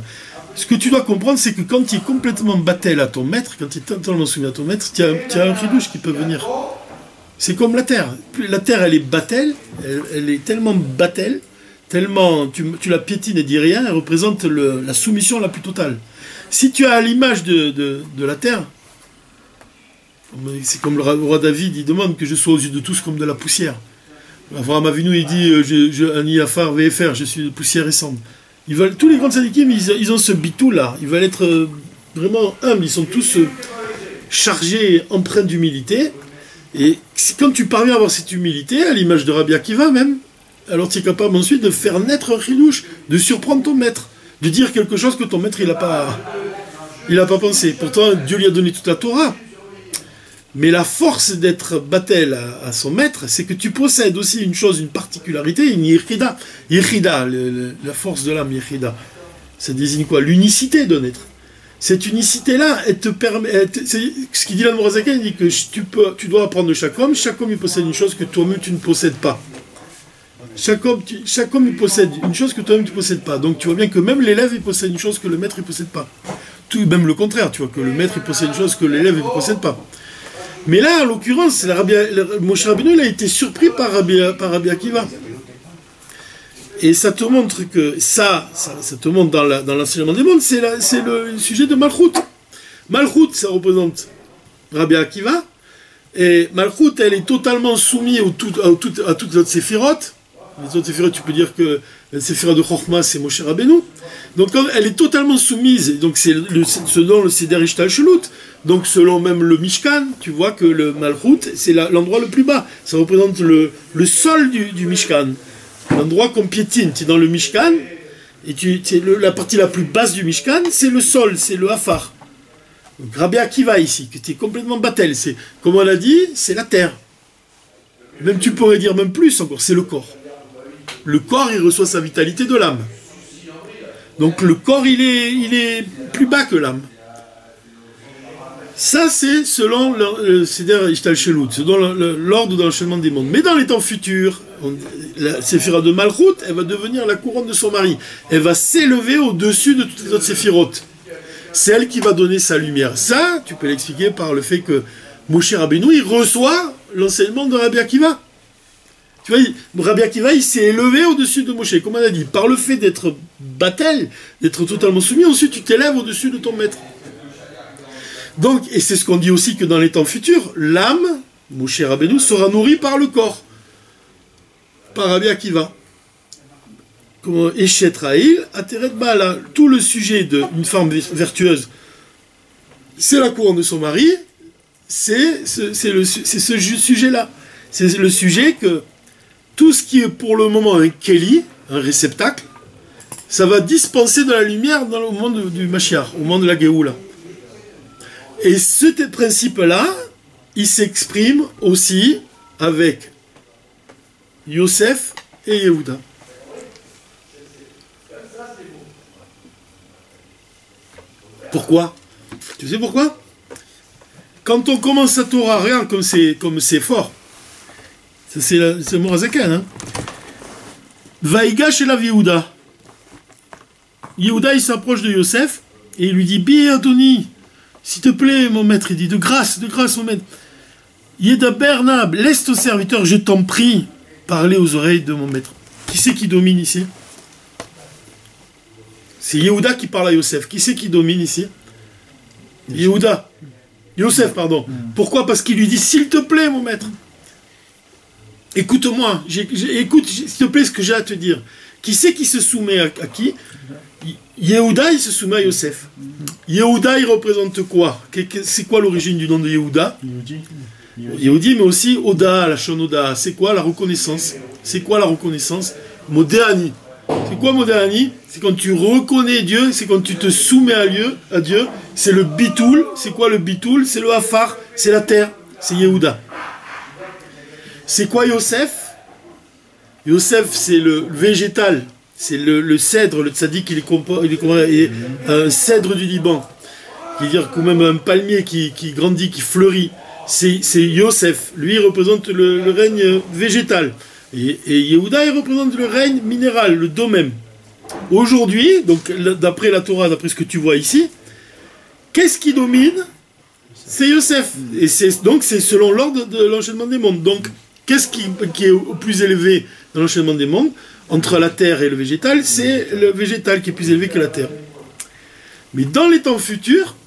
Ce que tu dois comprendre, c'est que quand tu es complètement battel à ton maître, quand tu es totalement soumis à ton maître, tu as un chidouche qui peut venir. C'est comme la terre. La terre, elle est battel, elle est tellement battel, tellement tu la piétines et dis rien, elle représente la soumission la plus totale. Si tu as à l'image de la terre, c'est comme le roi David, il demande que je sois aux yeux de tous comme de la poussière. Avraham Avinu, il dit Ani Afar VFR, je suis de poussière et cendre. Tous les grands tzadikim, ils ont ce bitou-là. Ils veulent être vraiment humbles. Ils sont tous chargés, empreints d'humilité. Et quand tu parviens à avoir cette humilité, à l'image de Rabbi Akiva même, alors tu es capable ensuite de faire naître un chidouche, de surprendre ton maître, de dire quelque chose que ton maître il n'a pas pensé. Pourtant, Dieu lui a donné toute la Torah. Mais la force d'être battel à son maître, c'est que tu possèdes aussi une chose, une particularité, une yechida. Yechida, la force de l'âme, yechida. Ça désigne quoi? L'unicité d'un être. Cette unicité-là, elle te permet... ce qu'il dit là, il dit que tu dois apprendre de chaque homme il possède une chose que toi-même tu ne possèdes pas. chaque homme il possède une chose que toi-même tu ne possèdes pas. Donc tu vois bien que même l'élève il possède une chose que le maître il ne possède pas. Tout, même le contraire, tu vois, que le maître il possède une chose que l'élève ne possède pas. Mais là, en l'occurrence, Moshe Rabbeinu il a été surpris par Rabbi Akiva. Et ça te montre que ça te montre dans l'enseignement des mondes, c'est le sujet de Malchut. Malchut, ça représente Rabbi Akiva. Et Malchut, elle est totalement soumise à toutes les autres séphirotes. Les autres séphirotes, tu peux dire que la séphira de Chochma, c'est Moshe Rabbeinu. Donc elle est totalement soumise. Donc c'est selon le Seder Ishtal Shelut. Donc selon même le Mishkan, tu vois que le Malchut, c'est l'endroit le plus bas. Ça représente le sol du Mishkan. L'endroit qu'on piétine. Tu es dans le Mishkan, et la partie la plus basse du Mishkan, c'est le sol, c'est le Hafar. Donc Rabbi Akiva ici, que tu es complètement battel, c'est, comme on l'a dit, c'est la terre. Même tu pourrais dire même plus encore, c'est le corps. Le corps, il reçoit sa vitalité de l'âme. Donc le corps, il est plus bas que l'âme. Ça, c'est selon le Seder Ishtal Shelut, selon l'ordre de l'enchaînement des mondes. Mais dans les temps futurs, la séphira de Malchut, elle va devenir la couronne de son mari. Elle va s'élever au-dessus de toutes les autres séphirotes. C'est elle qui va donner sa lumière. Ça, tu peux l'expliquer par le fait que Moshe Rabbeinu, il reçoit l'enseignement de Rabbi Akiva. Tu vois, Rabbi Akiva, il s'est élevé au-dessus de Moshe. Comme on a dit, par le fait d'être battel, d'être totalement soumis, ensuite tu t'élèves au-dessus de ton maître. Donc, et c'est ce qu'on dit aussi que dans les temps futurs, l'âme, Moshe Rabbeinu, sera nourrie par le corps. Par Rabbi Akiva. Comme Eshet Raïl, Ateret Baala. Tout le sujet d'une femme vertueuse, c'est la couronne de son mari, c'est ce sujet-là. C'est le sujet que tout ce qui est pour le moment un Keli, un réceptacle, ça va dispenser de la lumière dans le monde du Mashiach, au moment de la Géoula. Et ce principe-là, il s'exprime aussi avec Yosef et Yehuda. Pourquoi? Tu sais pourquoi? Quand on commence la Torah, regarde comme c'est fort. C'est le Morazaken. Hein? Vaïgash et la Yehuda. Yehuda, il s'approche de Yosef et il lui dit: Bien, Tony, s'il te plaît, mon maître. Il dit: de grâce, mon maître. Yeda Bernab, laisse ton serviteur, je t'en prie, parler aux oreilles de mon maître. Qui c'est qui domine ici? C'est Yehuda qui parle à Yosef. Qui c'est qui domine ici? Yehuda. Yosef, pardon. Pourquoi? Parce qu'il lui dit: s'il te plaît, mon maître. Écoute-moi, écoute, s'il te plaît, ce que j'ai à te dire. Qui c'est qui se soumet à qui? Yehuda, il se soumet à Yosef. Yehuda, il représente quoi? C'est quoi l'origine du nom de Yehuda? Yehudi, mais aussi Oda, la Shon Oda. C'est quoi la reconnaissance? C'est quoi la reconnaissance? Modéani. C'est quoi Modéani? C'est quand tu reconnais Dieu, c'est quand tu te soumets à Dieu. C'est le bitoul. C'est quoi le bitoul? C'est le hafar, c'est la terre. C'est Yehuda. C'est quoi Yosef? Yosef, c'est le végétal. C'est le cèdre, le tzaddik, il est un cèdre du Liban. Qui veut dire que même un palmier qui grandit, qui fleurit. C'est Yosef. Lui, il représente le règne végétal. Et Yehuda, il représente le règne minéral, le domaine. Aujourd'hui, donc d'après la Torah, d'après ce que tu vois ici, qu'est-ce qui domine? C'est Yosef. Et donc c'est selon l'ordre de l'enchaînement des mondes. Donc, qu'est-ce qui est au plus élevé dans l'enchaînement des mondes? Entre la terre et le végétal, c'est le végétal qui est plus élevé que la terre. Mais dans les temps futurs,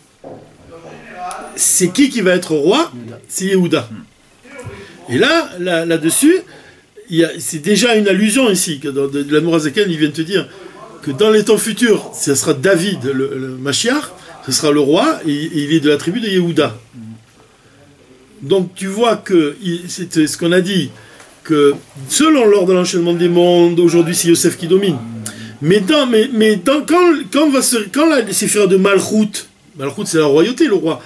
c'est qui va être roi? C'est Yehuda. Et là-dessus, c'est déjà une allusion ici, que dans la Morazaken, il vient de te dire que dans les temps futurs, ce sera David, le Mashiach, ce sera le roi, et il est de la tribu de Yehuda. Donc tu vois que, c'est ce qu'on a dit, que selon l'ordre de l'enchaînement des mondes, aujourd'hui c'est Yosef qui domine. Mais quand la séphira de Malchut c'est la royauté, le roi,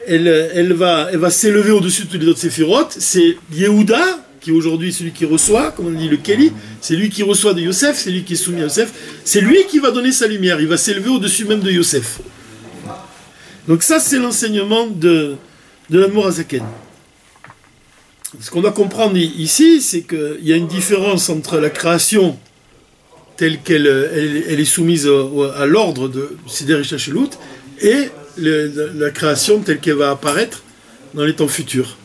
elle va s'élever au-dessus de toutes les autres séphirotes, c'est Yehuda, qui est aujourd'hui celui qui reçoit, comme on dit le Keli, c'est lui qui reçoit de Yosef, c'est lui qui est soumis à Yosef, c'est lui qui va donner sa lumière, il va s'élever au-dessus même de Yosef. Donc ça c'est l'enseignement de l'Admor Hazaken. Ce qu'on doit comprendre ici, c'est qu'il y a une différence entre la création telle qu'elle elle est soumise à l'ordre de Sidér Ishtachelut et la création telle qu'elle va apparaître dans les temps futurs.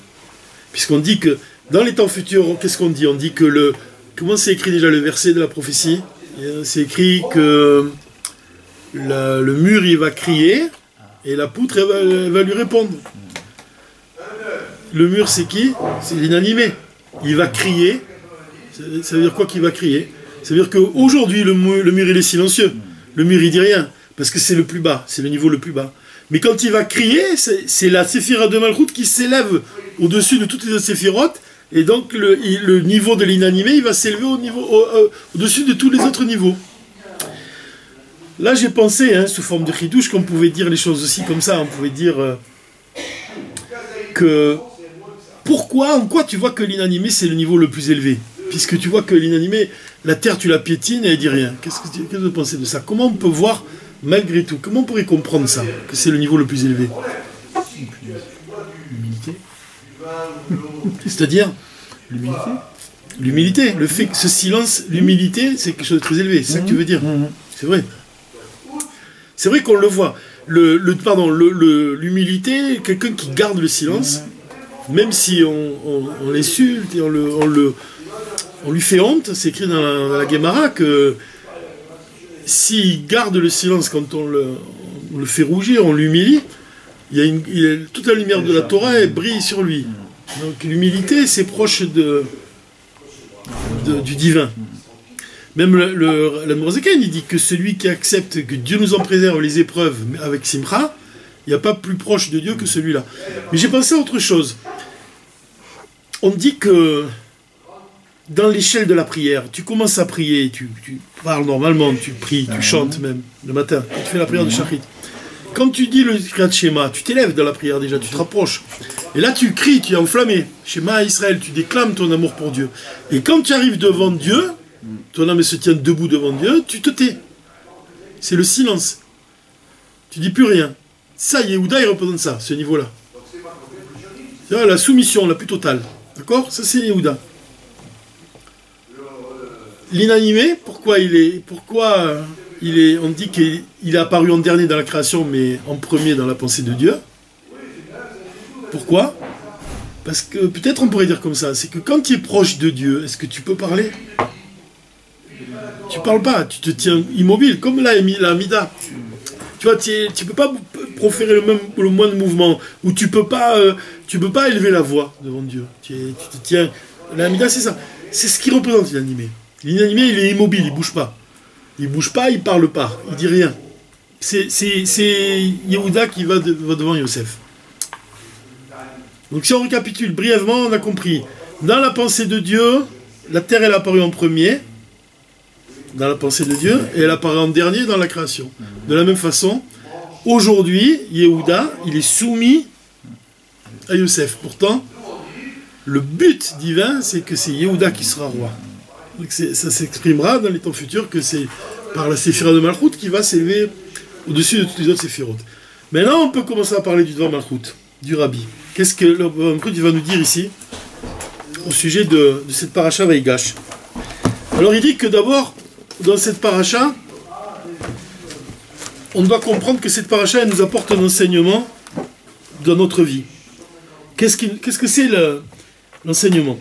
Puisqu'on dit que dans les temps futurs, qu'est-ce qu'on dit? On dit que comment c'est écrit déjà le verset de la prophétie? C'est écrit que le mur il va crier et la poutre elle va lui répondre. Le mur c'est qui? C'est l'inanimé. Il va crier. Ça veut dire quoi qu'il va crier? Ça veut dire qu'aujourd'hui le mur il est silencieux. Le mur il dit rien parce que c'est le plus bas, c'est le niveau le plus bas. Mais quand il va crier, c'est la séphira de Malchut qui s'élève au-dessus de toutes les autres séphirotes. Et donc le niveau de l'inanimé il va s'élever au-dessus de tous les autres niveaux. Là j'ai pensé, sous forme de chidouche, qu'on pouvait dire les choses aussi comme ça. On pouvait dire que en quoi tu vois que l'inanimé c'est le niveau le plus élevé? Puisque tu vois que l'inanimé, la terre tu la piétines et elle dit rien. Qu'est-ce que vous pensez de ça? Comment on peut voir malgré tout? Comment on pourrait comprendre ça? Que c'est le niveau le plus élevé? L'humilité. C'est-à-dire L'humilité. l'humilité, le fait que ce silence, l'humilité, c'est quelque chose de très élevé. C'est ça que tu veux dire? C'est vrai. C'est vrai qu'on le voit. L'humilité, quelqu'un qui garde le silence, même si on l'insulte et on lui fait honte, c'est écrit dans la Gemara que s'il garde le silence quand on le fait rougir, on l'humilie, toute la lumière de la Torah elle brille sur lui. Donc l'humilité, c'est proche du divin. Même le Morzeken, il dit que celui qui accepte que Dieu nous en préserve les épreuves avec Simcha, il n'y a pas plus proche de Dieu que celui-là. Mais j'ai pensé à autre chose. On dit que dans l'échelle de la prière, tu commences à prier, tu parles normalement, tu pries, tu chantes même le matin, tu fais la prière de Shachrit. Quand tu dis le Kriyat Shema, tu t'élèves dans la prière déjà, tu te rapproches. Et là tu cries, tu es enflammé. Shema Israël, tu déclames ton amour pour Dieu. Et quand tu arrives devant Dieu, ton âme se tient debout devant Dieu, tu te tais. C'est le silence. Tu dis plus rien. Ça, Yehuda, il représente ça, ce niveau-là. C'est la soumission la plus totale. D'accord? Ça, c'est Yehuda. L'inanimé, pourquoi on dit qu'il est apparu en dernier dans la création, mais en premier dans la pensée de Dieu. Pourquoi? Parce que, peut-être on pourrait dire comme ça, c'est que quand tu es proche de Dieu, est-ce que tu peux parler? Tu parles pas, tu te tiens immobile, comme l'Amida. Tu vois, tu peux pas proférer le moindre mouvement, ou tu peux pas élever la voix devant Dieu. Tu te tiens. L'Amida, c'est ça. C'est ce qui représente l'inanimé. L'inanimé, il est immobile, il bouge pas. Il bouge pas, il parle pas, il dit rien. C'est Yehuda qui va devant Yosef. Donc si on récapitule brièvement, on a compris. Dans la pensée de Dieu, la terre elle est apparue en premier, dans la pensée de Dieu, et elle apparaît en dernier dans la création. De la même façon, aujourd'hui, Yehuda, il est soumis à Yosef. Pourtant, le but divin, c'est que c'est Yehuda qui sera roi. Donc ça s'exprimera dans les temps futurs que c'est par la séphira de Malchut qui va s'élever au-dessus de toutes les autres séphirotes. Maintenant, on peut commencer à parler du Dvar Malchut, du Rabbi. Qu'est-ce que le Dvar Malchut va nous dire ici au sujet de cette paracha Vaïgash? Alors il dit que d'abord, dans cette paracha, on doit comprendre que cette paracha elle nous apporte un enseignement dans notre vie. Qu'est-ce que c'est l'enseignement?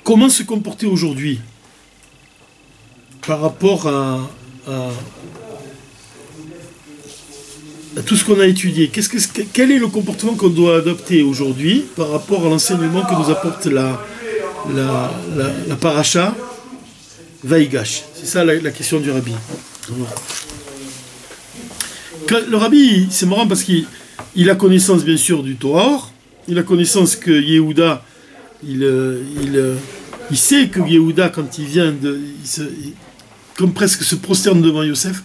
Comment se comporter aujourd'hui par rapport à tout ce qu'on a étudié? Quel est le comportement qu'on doit adopter aujourd'hui par rapport à l'enseignement que nous apporte la paracha Vaïgash? C'est ça la question du Rabbi. Le Rabbi, c'est marrant parce qu'il a connaissance bien sûr du Torah, il a connaissance que Yehuda, il sait que Yehuda, quand il vient comme presque se prosterne devant Yosef,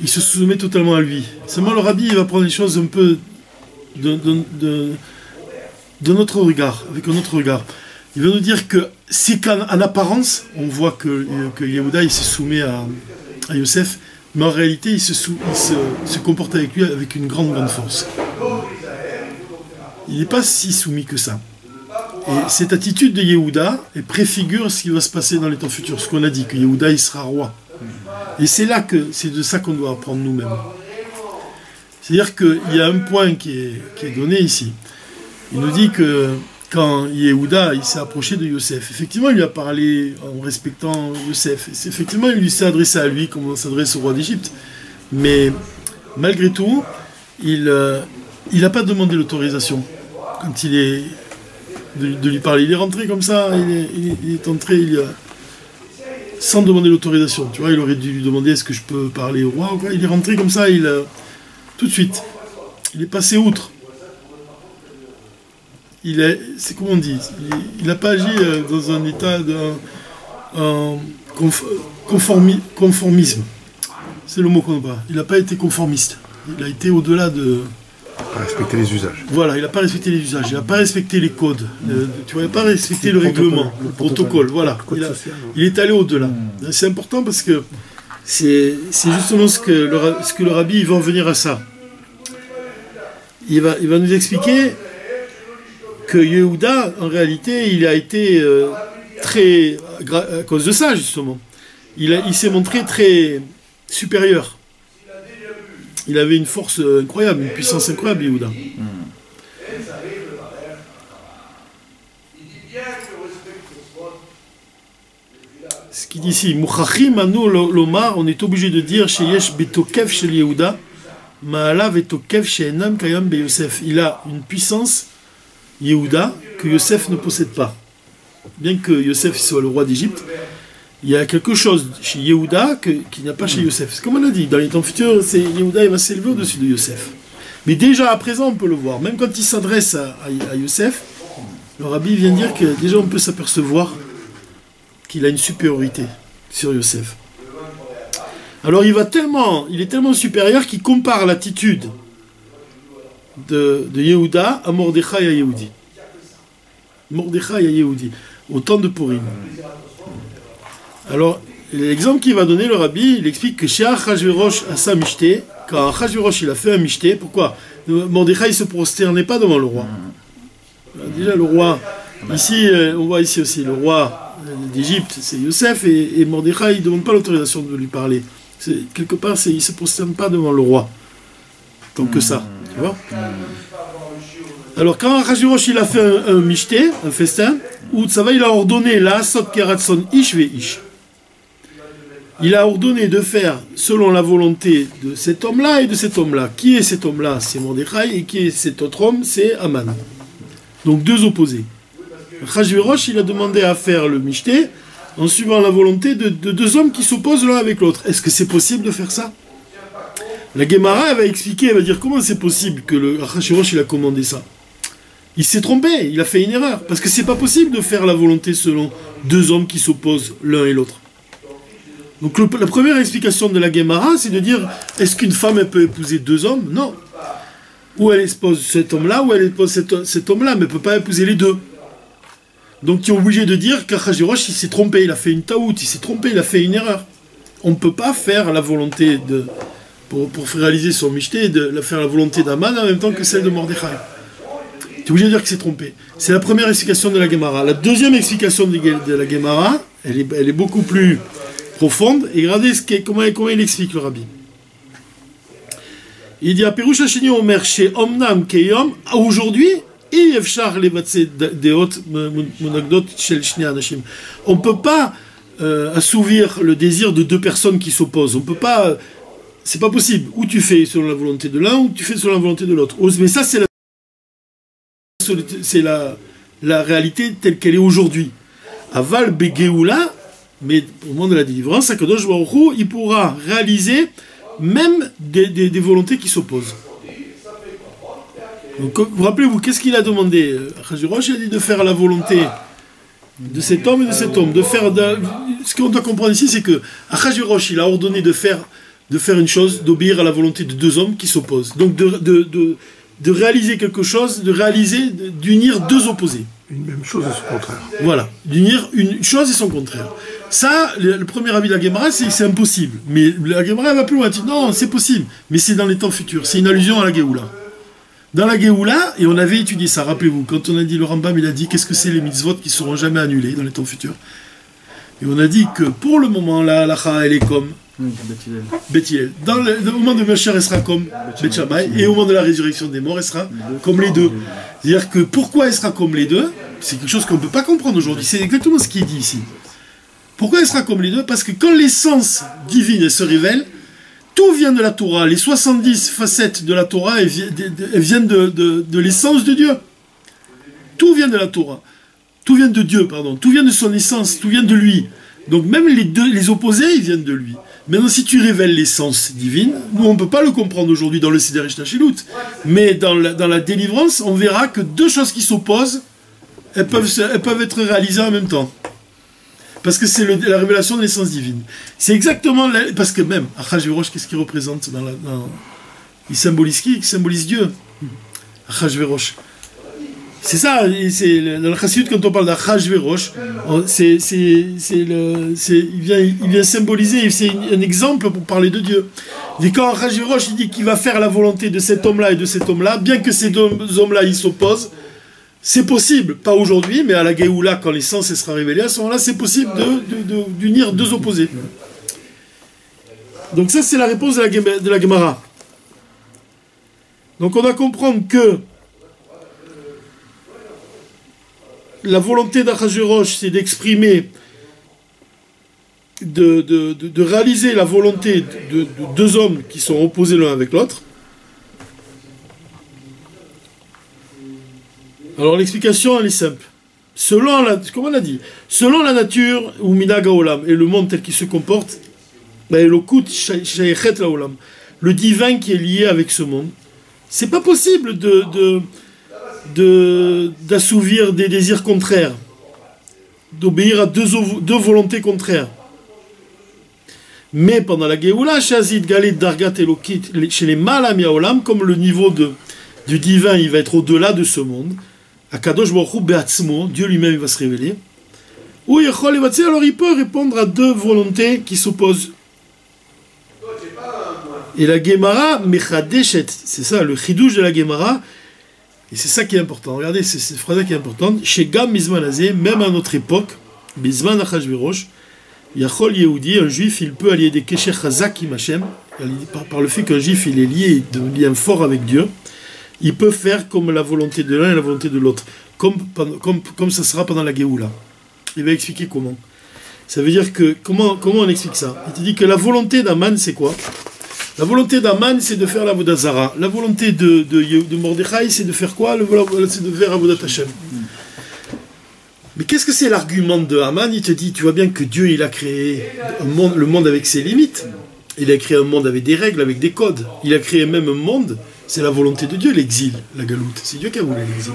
il se soumet totalement à lui. Seulement le Rabbi, il va prendre les choses un peu de notre regard, avec un autre regard. Il va nous dire que c'est qu'en apparence, on voit que Yehuda, il se soumet à Yosef, mais en réalité, il se comporte avec lui avec une grande force. Il n'est pas si soumis que ça. Et cette attitude de Yehuda préfigure ce qui va se passer dans les temps futurs, ce qu'on a dit, que Yehuda, il sera roi. Et c'est de ça qu'on doit apprendre nous-mêmes. C'est-à-dire qu'il y a un point qui est donné ici. Il nous dit que quand Yehuda il s'est approché de Yosef, effectivement, il lui a parlé en respectant Yosef. Effectivement, il lui s'est adressé à lui comme on s'adresse au roi d'Égypte. Mais malgré tout, il n'a pas demandé l'autorisation quand de lui parler. Il est rentré comme ça, il est entré sans demander l'autorisation. Tu vois, il aurait dû lui demander est-ce que je peux parler au roi ou quoi. Il est rentré comme ça, tout de suite. Il est passé outre. C'est comme on dit, il n'a pas agi dans un état de conformisme. C'est le mot qu'on n'a pas. Il n'a pas été conformiste. Il a été au-delà de... Il n'a pas respecté les usages. Voilà, il n'a pas respecté les usages, il n'a pas respecté les codes, tu vois, il n'a pas respecté le règlement, le protocole, voilà. Il est allé au-delà. C'est important parce que c'est justement ce que le rabbi il va en venir à ça. Il va nous expliquer que Yehuda, en réalité, il a été à cause de ça, justement. Il s'est montré très supérieur. Il avait une force incroyable, une puissance incroyable, Yehuda. Ce qu'il dit ici, Mouchachim anu lomar, on est obligé de dire chez Yesh betokev chez Yehuda, Ma'ala vetokev chez Enam kayam be Yosef. Il a une puissance, Yehuda, que Yosef ne possède pas. Bien que Yosef soit le roi d'Égypte, il y a quelque chose chez Yehuda qui n'y a pas chez Yosef. C'est comme on a dit, dans les temps futurs, Yehuda il va s'élever au-dessus de Yosef. Mais déjà à présent, on peut le voir. Même quand il s'adresse à Yosef, le rabbi vient dire que déjà on peut s'apercevoir qu'il a une supériorité sur Yosef. Alors il est tellement supérieur qu'il compare l'attitude de Yehuda à Mordechai à Yehudi. Mordechai à Yehudi, au temps de Purim. Alors, l'exemple qu'il va donner, le rabbi, il explique que chez Achashverosh à sa mishté, quand Achashverosh il a fait un mishté, pourquoi Mordechai ne se prosternait pas devant le roi. Déjà, le roi, ici, on voit ici aussi, le roi d'Égypte, c'est Yosef, et Mordechai, il ne demande pas l'autorisation de lui parler. Quelque part, il ne se prosterne pas devant le roi. Tant que ça, tu vois. Alors, quand Achashverosh il a fait un mishté, un festin, où ça va, il a ordonné la Asot Keratson Ish ve Ish. Il a ordonné de faire selon la volonté de cet homme-là et de cet homme-là. Qui est cet homme-là? C'est Mordechai, et qui est cet autre homme? C'est Aman. Donc deux opposés. Achashverosh, il a demandé à faire le mishté en suivant la volonté de deux hommes qui s'opposent l'un avec l'autre. Est-ce que c'est possible de faire ça? La Gemara, elle va expliquer, elle va dire comment c'est possible que Achashverosh, il a commandé ça. Il s'est trompé, il a fait une erreur. Parce que c'est pas possible de faire la volonté selon deux hommes qui s'opposent l'un et l'autre. Donc la première explication de la Gemara, c'est de dire, est-ce qu'une femme elle peut épouser deux hommes? Non. Ou elle épouse cet homme-là, ou elle épouse cet homme-là, mais elle ne peut pas épouser les deux. Donc ils sont obligés de dire qu'Achashverosh il s'est trompé, il a fait une taout, il s'est trompé, il a fait une erreur. On ne peut pas faire la volonté pour réaliser son mishté, faire la volonté d'Aman en même temps que celle de Mordechai. Tu es obligé de dire qu'il s'est trompé. C'est la première explication de la Gemara. La deuxième explication de la Gemara, elle est beaucoup plus profonde. Et regardez comment il explique le rabbi. Il dit à Pirouche Hachini Omer chez Omnam Keyom, aujourd'hui, on ne peut pas assouvir le désir de deux personnes qui s'opposent. On peut pas. C'est pas possible. Ou tu fais selon la volonté de l'un, ou tu fais selon la volonté de l'autre. Mais ça, c'est la réalité telle qu'elle est aujourd'hui. Aval Begeoula, mais au moment de la délivrance, Akadosh Baruch Hu, il pourra réaliser même des volontés qui s'opposent. Donc, vous rappelez-vous, qu'est-ce qu'il a demandé? Achashverosh a dit de faire la volonté de cet homme et de cet homme. Ce qu'on doit comprendre ici, c'est que Achashverosh, il a ordonné de faire une chose, d'obéir à la volonté de deux hommes qui s'opposent. Donc de réaliser quelque chose, d'unir deux opposés. Une même chose et son contraire. Voilà, d'unir une chose et son contraire. Ça, le premier avis de la Gemara, c'est que c'est impossible. Mais la Gemara, elle va plus loin. Elle dit non, c'est possible. Mais c'est dans les temps futurs. C'est une allusion à la Géoula. Dans la Géoula, et on avait étudié ça, rappelez-vous, quand on a dit, le Rambam, il a dit qu'est-ce que c'est les mitzvot qui ne seront jamais annulés dans les temps futurs. Et on a dit que pour le moment, la halacha, elle est comme Beth Hillel. Au moment de Mashiach, elle sera comme Beth Shammai. Et au moment de la résurrection des morts, elle sera comme les deux. C'est-à-dire que pourquoi elle sera comme les deux, c'est quelque chose qu'on ne peut pas comprendre aujourd'hui. C'est exactement ce qui est dit ici. Pourquoi elle sera comme les deux? Parce que quand l'essence divine elle se révèle, tout vient de la Torah. Les 70 facettes de la Torah, elles viennent de l'essence de Dieu. Tout vient de la Torah. Tout vient de Dieu, pardon. Tout vient de son essence, tout vient de lui. Donc même les opposés, ils viennent de lui. Maintenant, si tu révèles l'essence divine, nous, on ne peut pas le comprendre aujourd'hui dans le Seder Ishtachilut, mais dans la délivrance, on verra que deux choses qui s'opposent, elles peuvent être réalisées en même temps. Parce que c'est la révélation de l'essence divine. C'est exactement... Parce que même, Achashverosh, qu'est-ce qu'il représente il symbolise qui? Il symbolise Dieu. Achashverosh. C'est ça, dans le Chassidut, quand on parle d'Achashverosh, il vient symboliser, c'est un exemple pour parler de Dieu. Et quand Achashverosh il dit qu'il va faire la volonté de cet homme-là et de cet homme-là, bien que ces deux hommes-là ils s'opposent, c'est possible, pas aujourd'hui, mais à la Géoula, quand l'essence sera révélée, à ce moment-là, c'est possible d'unir deux opposés. Donc ça, c'est la réponse de la Gemara. Donc on doit comprendre que la volonté d'Achashverosh, c'est d'exprimer, de réaliser la volonté de deux hommes qui sont opposés l'un avec l'autre. Alors l'explication, elle est simple. Comme on a dit, selon la nature, ou Minag Haolam, et le monde tel qu'il se comporte, le divin qui est lié avec ce monde, c'est pas possible d'assouvir des désirs contraires, d'obéir à deux volontés contraires. Mais pendant la Géoula, Shazid Galit Dargat Elokit, chez les Malam Yaolam, comme le niveau du divin, il va être au-delà de ce monde, Akadosh Baruch Hu Be'atzmo, Dieu lui-même va se révéler. Ou Yechol Evatzi, alors il peut répondre à deux volontés qui s'opposent. Et la Gemara Mechadeshet, c'est ça, le chidouche de la Gemara, et c'est ça qui est important. Regardez, c'est cette phrase qui est importante. Chez Gam Mizman Azeh, même à notre époque, Mizman Achashverosh, Yachol Yehudi, un juif, il peut allier des Kesher Chazak im Hashem, par le fait qu'un juif, il est lié d'un lien fort avec Dieu. Il peut faire comme la volonté de l'un et la volonté de l'autre, comme ça sera pendant la Géoula. Il va expliquer comment. Ça veut dire que, comment on explique ça? Il te dit que la volonté d'Aman, c'est quoi? La volonté d'Aman, c'est de faire la Avodat Zara. La volonté de Mordechai, c'est de faire quoi? C'est de faire Avodat Hashem. Mais qu'est-ce que c'est l'argument de Haman? Il te dit, tu vois bien que Dieu, il a créé le monde avec ses limites. Il a créé un monde avec des règles, avec des codes. Il a créé même un monde, c'est la volonté de Dieu, l'exil, la galoute. C'est Dieu qui a voulu l'exil.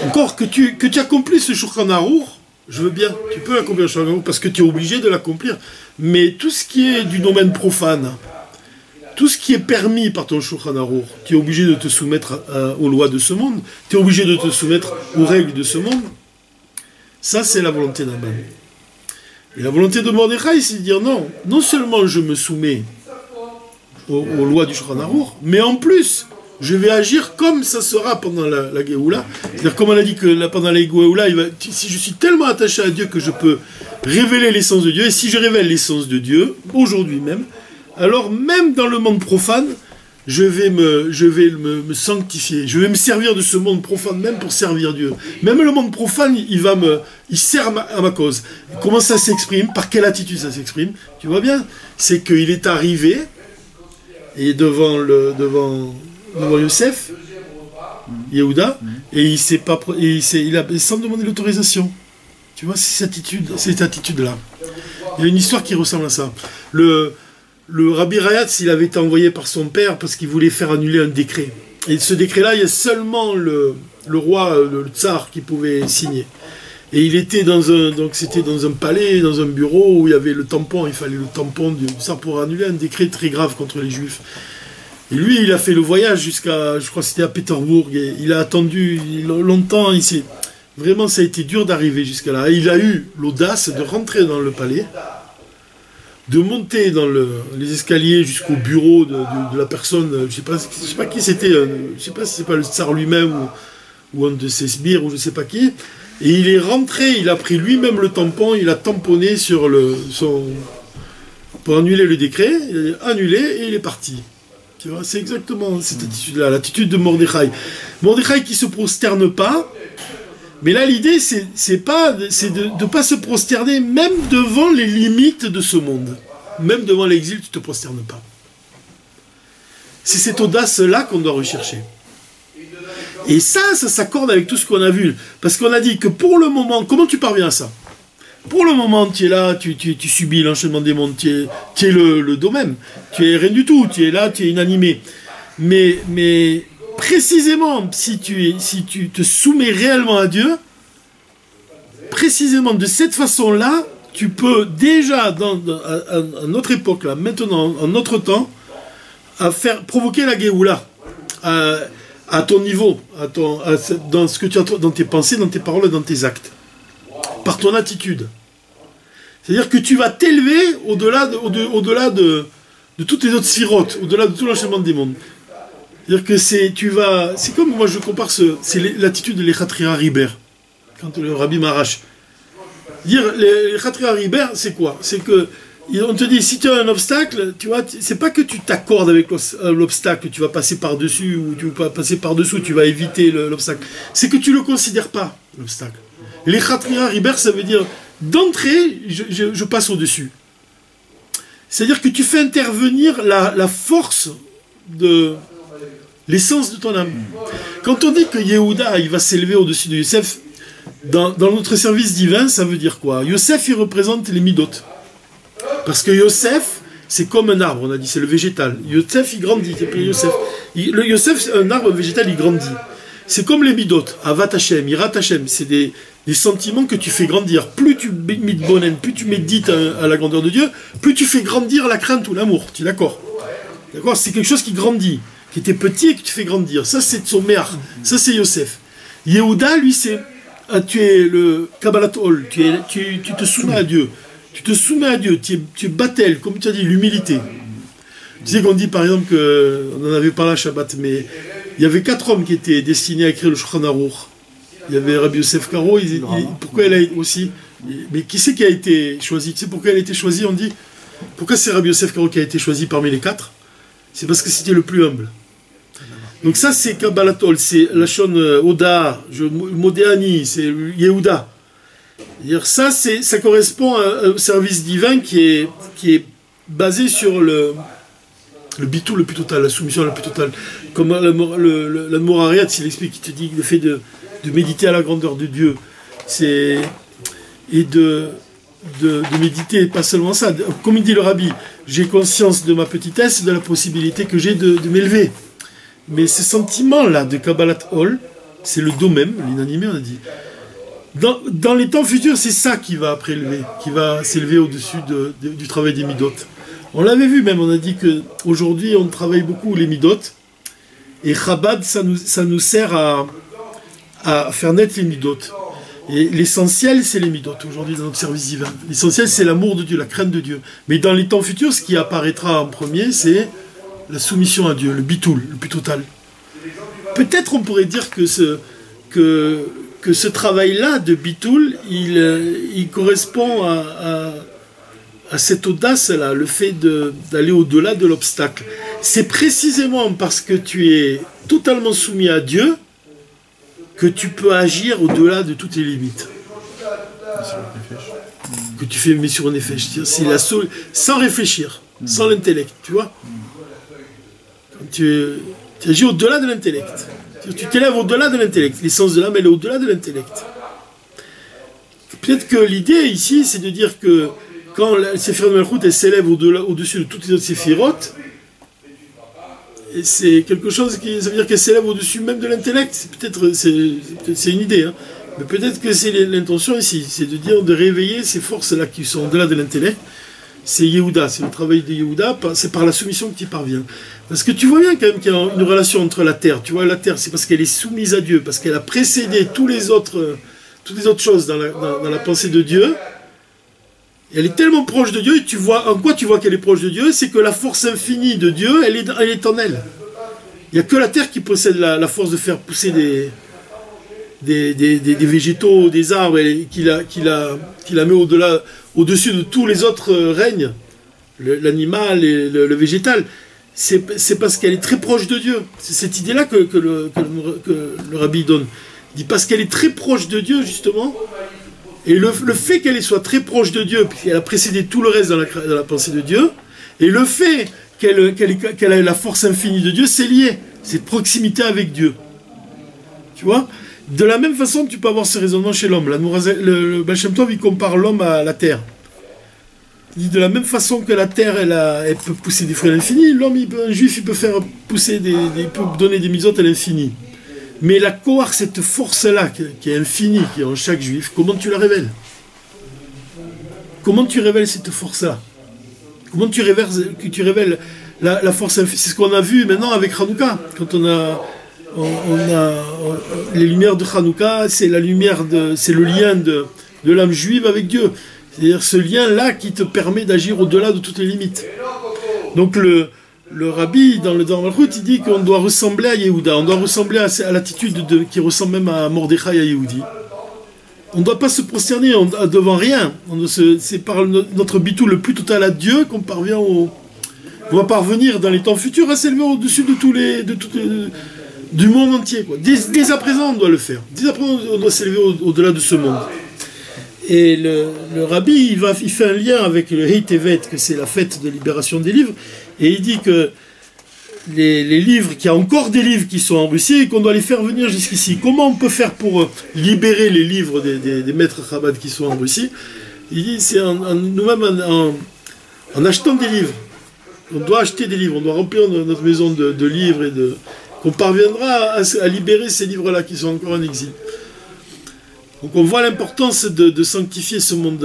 Encore que tu accomplisses ce Shulchan Aruch, je veux bien, tu peux accomplir le Shulchan Aruch parce que tu es obligé de l'accomplir. Mais tout ce qui est du domaine profane, tout ce qui est permis par ton Shulchan Aruch, tu es obligé de te soumettre aux lois de ce monde, tu es obligé de te soumettre aux règles de ce monde. Ça, c'est la volonté d'Aman. Et la volonté de Mordechai, c'est de dire non seulement je me soumets aux lois du Shulchan Aruch, mais en plus, je vais agir comme ça sera pendant la Géoula. C'est-à-dire, comme on a dit que pendant la Géoula, si je suis tellement attaché à Dieu que je peux révéler l'essence de Dieu, et si je révèle l'essence de Dieu, aujourd'hui même, alors même dans le monde profane, je vais me sanctifier. Je vais me servir de ce monde profane même pour servir Dieu. Même le monde profane, il sert à ma cause. Comment ça s'exprime? Par quelle attitude ça s'exprime? Tu vois bien? C'est qu'il est arrivé et devant Yosef, Yehuda, et il a sans demander l'autorisation. Tu vois, c'est cette attitude-là. Il y a une histoire qui ressemble à ça. Le Rabbi Rayatz, il avait été envoyé par son père parce qu'il voulait faire annuler un décret. Et ce décret-là, il y a seulement le roi, le tsar, qui pouvait signer. Et il était c'était dans un palais, dans un bureau où il y avait le tampon. Il fallait le tampon du tsar pour annuler un décret très grave contre les Juifs. Et lui, il a fait le voyage jusqu'à, je crois que c'était à Pétersbourg. Et il a attendu longtemps. Vraiment, ça a été dur d'arriver jusqu'à là. Il a eu l'audace de rentrer dans le palais, de monter dans les escaliers jusqu'au bureau de la personne, je sais pas qui c'était, je sais pas si c'est pas le tsar lui-même ou un de ses sbires ou je sais pas qui. Et il est rentré, il a pris lui-même le tampon, il a tamponné sur pour annuler le décret, il a annulé et il est parti. Tu vois, c'est exactement cette attitude-là, l'attitude de Mordechai. Mordechai qui se prosterne pas, mais là l'idée c'est de ne pas se prosterner même devant les limites de ce monde. Même devant l'exil, tu ne te prosternes pas. C'est cette audace-là qu'on doit rechercher. Et ça s'accorde avec tout ce qu'on a vu. Parce qu'on a dit que pour le moment, comment tu parviens à ça? Pour le moment, tu es là, tu subis l'enchaînement des mondes, tu es le dos même. Tu es rien du tout, tu es là, tu es inanimé. Mais précisément, si tu te soumets réellement à Dieu, précisément de cette façon-là, tu peux déjà, à notre époque, là, maintenant, en notre temps, provoquer la Géoula. À ton niveau, dans ce que tu as dans tes pensées, dans tes paroles, dans tes actes, par ton attitude. C'est-à-dire que tu vas t'élever au-delà de toutes les autres sphirotes, au-delà de tout l'enchaînement des mondes. C'est-à-dire que c'est comme moi je compare c'est l'attitude de l'Echatria Riber, quand le Rabbi m'arrache. Dire l'Echatria Riber, c'est quoi? C'est que on te dit, si tu as un obstacle, tu vois, c'est pas que tu t'accordes avec l'obstacle, tu vas passer par-dessus, ou tu vas passer par-dessous, tu vas éviter l'obstacle. C'est que tu le considères pas, l'obstacle. L'Echatria Riber, ça veut dire, d'entrée, je passe au-dessus. C'est-à-dire que tu fais intervenir la force de l'essence de ton âme. Quand on dit que Yehuda, il va s'élever au-dessus de Yosef, dans notre service divin, ça veut dire quoi? Yosef, il représente les midot. Parce que Yosef, c'est comme un arbre, on a dit, c'est le végétal. Yosef, il grandit, c'est appelé Yosef. Le Yosef, c'est un arbre végétal, il grandit. C'est comme les midot, Avat Hashem, Irat Hashem, c'est des sentiments que tu fais grandir. Plus tu mitbonen, plus tu médites à la grandeur de Dieu, plus tu fais grandir la crainte ou l'amour. Tu es d'accord? D'accord? C'est quelque chose qui grandit, qui était petit et que tu fais grandir. Ça, c'est son méar. Ça, c'est Yosef. Yehuda, lui, tu es le Kabbalat Ol, tu te soumets à Dieu. Tu te soumets à Dieu, tu es battel, comme tu as dit, l'humilité. Tu sais qu'on dit par exemple on en avait parlé à Shabbat, mais il y avait 4 hommes qui étaient destinés à écrire le Shulchan Aruch. Il y avait Rabbi Yosef Karo, pourquoi elle a aussi. Mais qui c'est qui a été choisi? Tu sais pourquoi elle a été choisie? On dit, pourquoi c'est Rabbi Yosef Karo qui a été choisi parmi les 4? C'est parce que c'était le plus humble. Donc ça c'est Kabbalatol, c'est Lachon Oda, Modéani, c'est Yehuda. Ça correspond à un service divin qui est basé sur le bitou le plus total, la soumission la plus totale. Comme la Morariat, il explique, il te dit le fait de méditer à la grandeur de Dieu, et de méditer, pas seulement ça. Comme il dit le Rabbi, j'ai conscience de ma petitesse, de la possibilité que j'ai de m'élever. Mais ce sentiment-là de Kabbalat Ol, c'est le dos même, l'inanimé, on a dit. Dans les temps futurs, c'est ça qui va s'élever au-dessus du travail des midot. On l'avait vu même, on a dit qu'aujourd'hui, on travaille beaucoup les midot, et Chabad, ça nous sert à faire naître les midot. Et l'essentiel, c'est les midot, aujourd'hui, dans notre service divin. L'essentiel, c'est l'amour de Dieu, la crainte de Dieu. Mais dans les temps futurs, ce qui apparaîtra en premier, c'est la soumission à Dieu, le bitoul, le plus total. Peut-être on pourrait dire que ce travail-là de bitoul, il correspond à cette audace-là, le fait d'aller au-delà de l'obstacle. C'est précisément parce que tu es totalement soumis à Dieu que tu peux agir au-delà de toutes les limites. Que tu fais sur un effet, c'est sans réfléchir, sans l'intellect, tu vois. Tu agis au-delà de l'intellect. Tu t'élèves au-delà de l'intellect. L'essence de l'âme, elle est au-delà de l'intellect. Peut-être que l'idée ici, c'est de dire que quand la Séphirot Malchut, elle s'élève au-dessus de toutes les autres séphirotes, et c'est quelque chose ça veut dire qu'elle s'élève au-dessus même de l'intellect. C'est une idée, hein. Mais peut-être que c'est l'intention ici, c'est de dire de réveiller ces forces-là qui sont au-delà de l'intellect. C'est Yehuda, c'est le travail de Yehuda, c'est par la soumission que tu y parviens. Parce que tu vois bien quand même qu'il y a une relation entre la terre. Tu vois, la terre, c'est parce qu'elle est soumise à Dieu, parce qu'elle a précédé tous les autres toutes les autres choses dans la pensée de Dieu. Et elle est tellement proche de Dieu, et tu vois, en quoi tu vois qu'elle est proche de Dieu? C'est que la force infinie de Dieu, elle est en elle. Il n'y a que la terre qui possède la force de faire pousser des végétaux, des arbres, et qui la met au-dessus de tous les autres règnes, l'animal et le végétal. C'est parce qu'elle est très proche de Dieu. C'est cette idée-là que le rabbi donne. Il dit parce qu'elle est très proche de Dieu, justement, et le fait qu'elle soit très proche de Dieu, puisqu'elle a précédé tout le reste dans la pensée de Dieu, et le fait qu'elle a la force infinie de Dieu, c'est lié. C'est proximité avec Dieu. Tu vois? De la même façon que tu peux avoir ce raisonnement chez l'homme. Le Baal Shem Tov, il compare l'homme à la terre. Il dit de la même façon que la terre, elle peut pousser des fruits à l'infini, l'homme, un juif, il peut faire pousser il peut donner des mitzvot à l'infini. Mais la koach, cette force-là, qui est infinie, qui est en chaque juif, comment tu la révèles? Comment tu révèles cette force-là? Comment tu révèles la force infinie? C'est ce qu'on a vu maintenant avec Hanouka. Quand on a les lumières de Hanouka, c'est le lien de l'âme juive avec Dieu. C'est-à-dire ce lien-là qui te permet d'agir au-delà de toutes les limites. Donc le rabbi, dans le Dvar Malchut, il dit qu'on doit ressembler à Yehuda, on doit ressembler à l'attitude qui ressemble même à Mordechai et à Yehudi. On ne doit pas se prosterner devant rien. C'est par notre bitou le plus total à Dieu qu'on parvient on va parvenir dans les temps futurs à s'élever au-dessus du monde entier. Quoi. Dès à présent, on doit le faire. Dès à présent, on doit s'élever au-delà de ce monde. Et le rabbi, il fait un lien avec le Hei Tevet, que c'est la fête de libération des livres, et il dit que les livres, qu'il y a encore des livres qui sont en Russie et qu'on doit les faire venir jusqu'ici. Comment on peut faire pour libérer les livres des maîtres Chabad qui sont en Russie? Il dit c'est nous-mêmes en achetant des livres. On doit acheter des livres, on doit remplir notre maison de livres et qu'on parviendra à libérer ces livres-là qui sont encore en exil. Donc on voit l'importance de sanctifier ce monde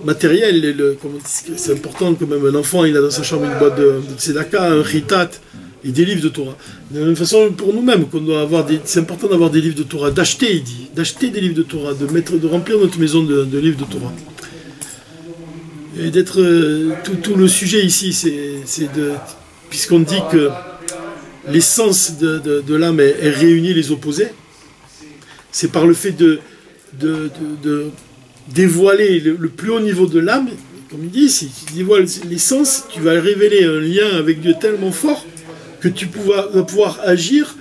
matériel. C'est important que même un enfant, il a dans sa chambre une boîte de tzedaka, un chitat et des livres de Torah. De la même façon, pour nous-mêmes, c'est important d'avoir des livres de Torah, d'acheter, il dit, d'acheter des livres de Torah, de remplir notre maison de livres de Torah. Et d'être... tout le sujet ici, c'est puisqu'on dit que l'essence de l'âme, elle réunit les opposés, c'est par le fait de dévoiler le plus haut niveau de l'âme, comme il dit, si tu dévoiles l'essence, tu vas révéler un lien avec Dieu tellement fort que tu vas pouvoir agir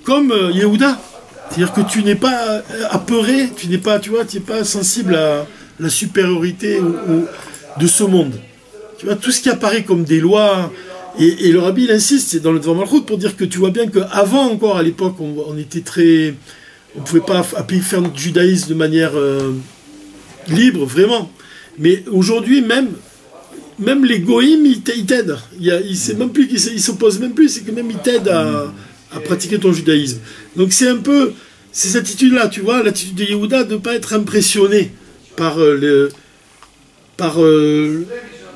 comme Yehuda. C'est-à-dire que tu n'es pas apeuré, tu n'es pas sensible à la supériorité de ce monde. Tu vois, tout ce qui apparaît comme des lois, et le rabbi il insiste, c'est dans le Dvar Malchut pour dire que tu vois bien qu'avant encore, à l'époque, on était très... On ne pouvait pas faire notre judaïsme de manière libre, vraiment. Mais aujourd'hui, même les goïms, ils t'aident. C'est même plus qu'ils s'opposent même plus, c'est que même ils t'aident à pratiquer ton judaïsme. Donc c'est un peu, c'est cette attitude-là, tu vois, l'attitude de Yehuda de ne pas être impressionné par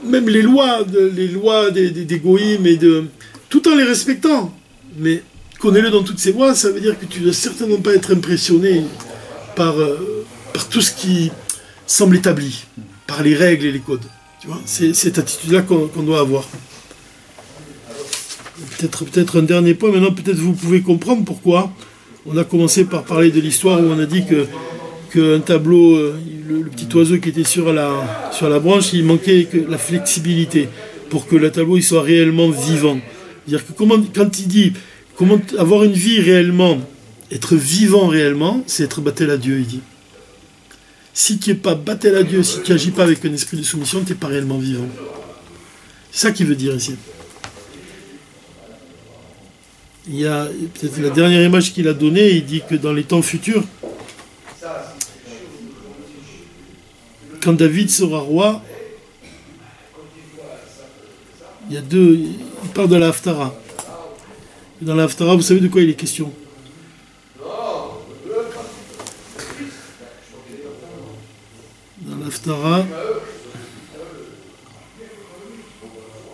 même les lois des goïms, tout en les respectant. Mais connais-le dans toutes ses voies, ça veut dire que tu ne dois certainement pas être impressionné par tout ce qui semble établi, par les règles et les codes. Tu vois, c'est cette attitude-là qu'on doit avoir. Peut-être un dernier point, maintenant peut-être vous pouvez comprendre pourquoi on a commencé par parler de l'histoire où on a dit qu'un tableau, le petit oiseau qui était sur la branche, il manquait que la flexibilité pour que le tableau il soit réellement vivant. C'est-à-dire que quand il dit comment avoir une vie réellement, être vivant réellement, c'est être battel à Dieu, il dit. Si tu n'es pas battel à Dieu, si tu n'agis pas avec un esprit de soumission, tu n'es pas réellement vivant. C'est ça qu'il veut dire ici. Il y a peut-être la dernière image qu'il a donnée, il dit que dans les temps futurs, quand David sera roi, il parle de la Haftara. Dans la Haftara, vous savez de quoi il est question? Dans la Haftara,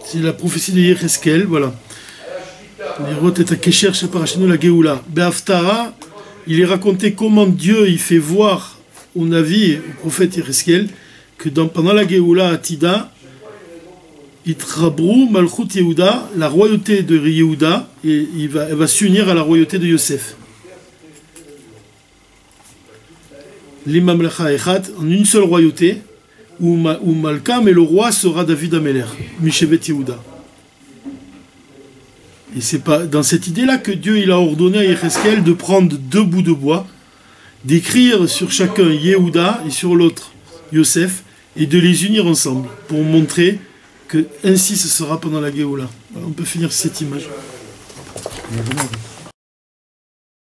c'est la prophétie de Yecheskel, voilà. La Géoula. Be'Haftara, il est raconté comment Dieu il fait voir au Navi, au prophète Yereskel, que pendant la Géoula Atida, Itrabrou Malchut Yehuda, la royauté de Yehuda, et elle va s'unir à la royauté de Yosef. L'Imamlecha Echad, en une seule royauté, où Malka, mais le roi sera David Ameler, Mishevet Yehuda. Et c'est pas dans cette idée-là que Dieu il a ordonné à Yereskel de prendre 2 bouts de bois, d'écrire sur chacun Yehuda et sur l'autre Yosef, et de les unir ensemble, pour montrer que ainsi ce sera pendant la Géoula. Voilà, on peut finir cette image.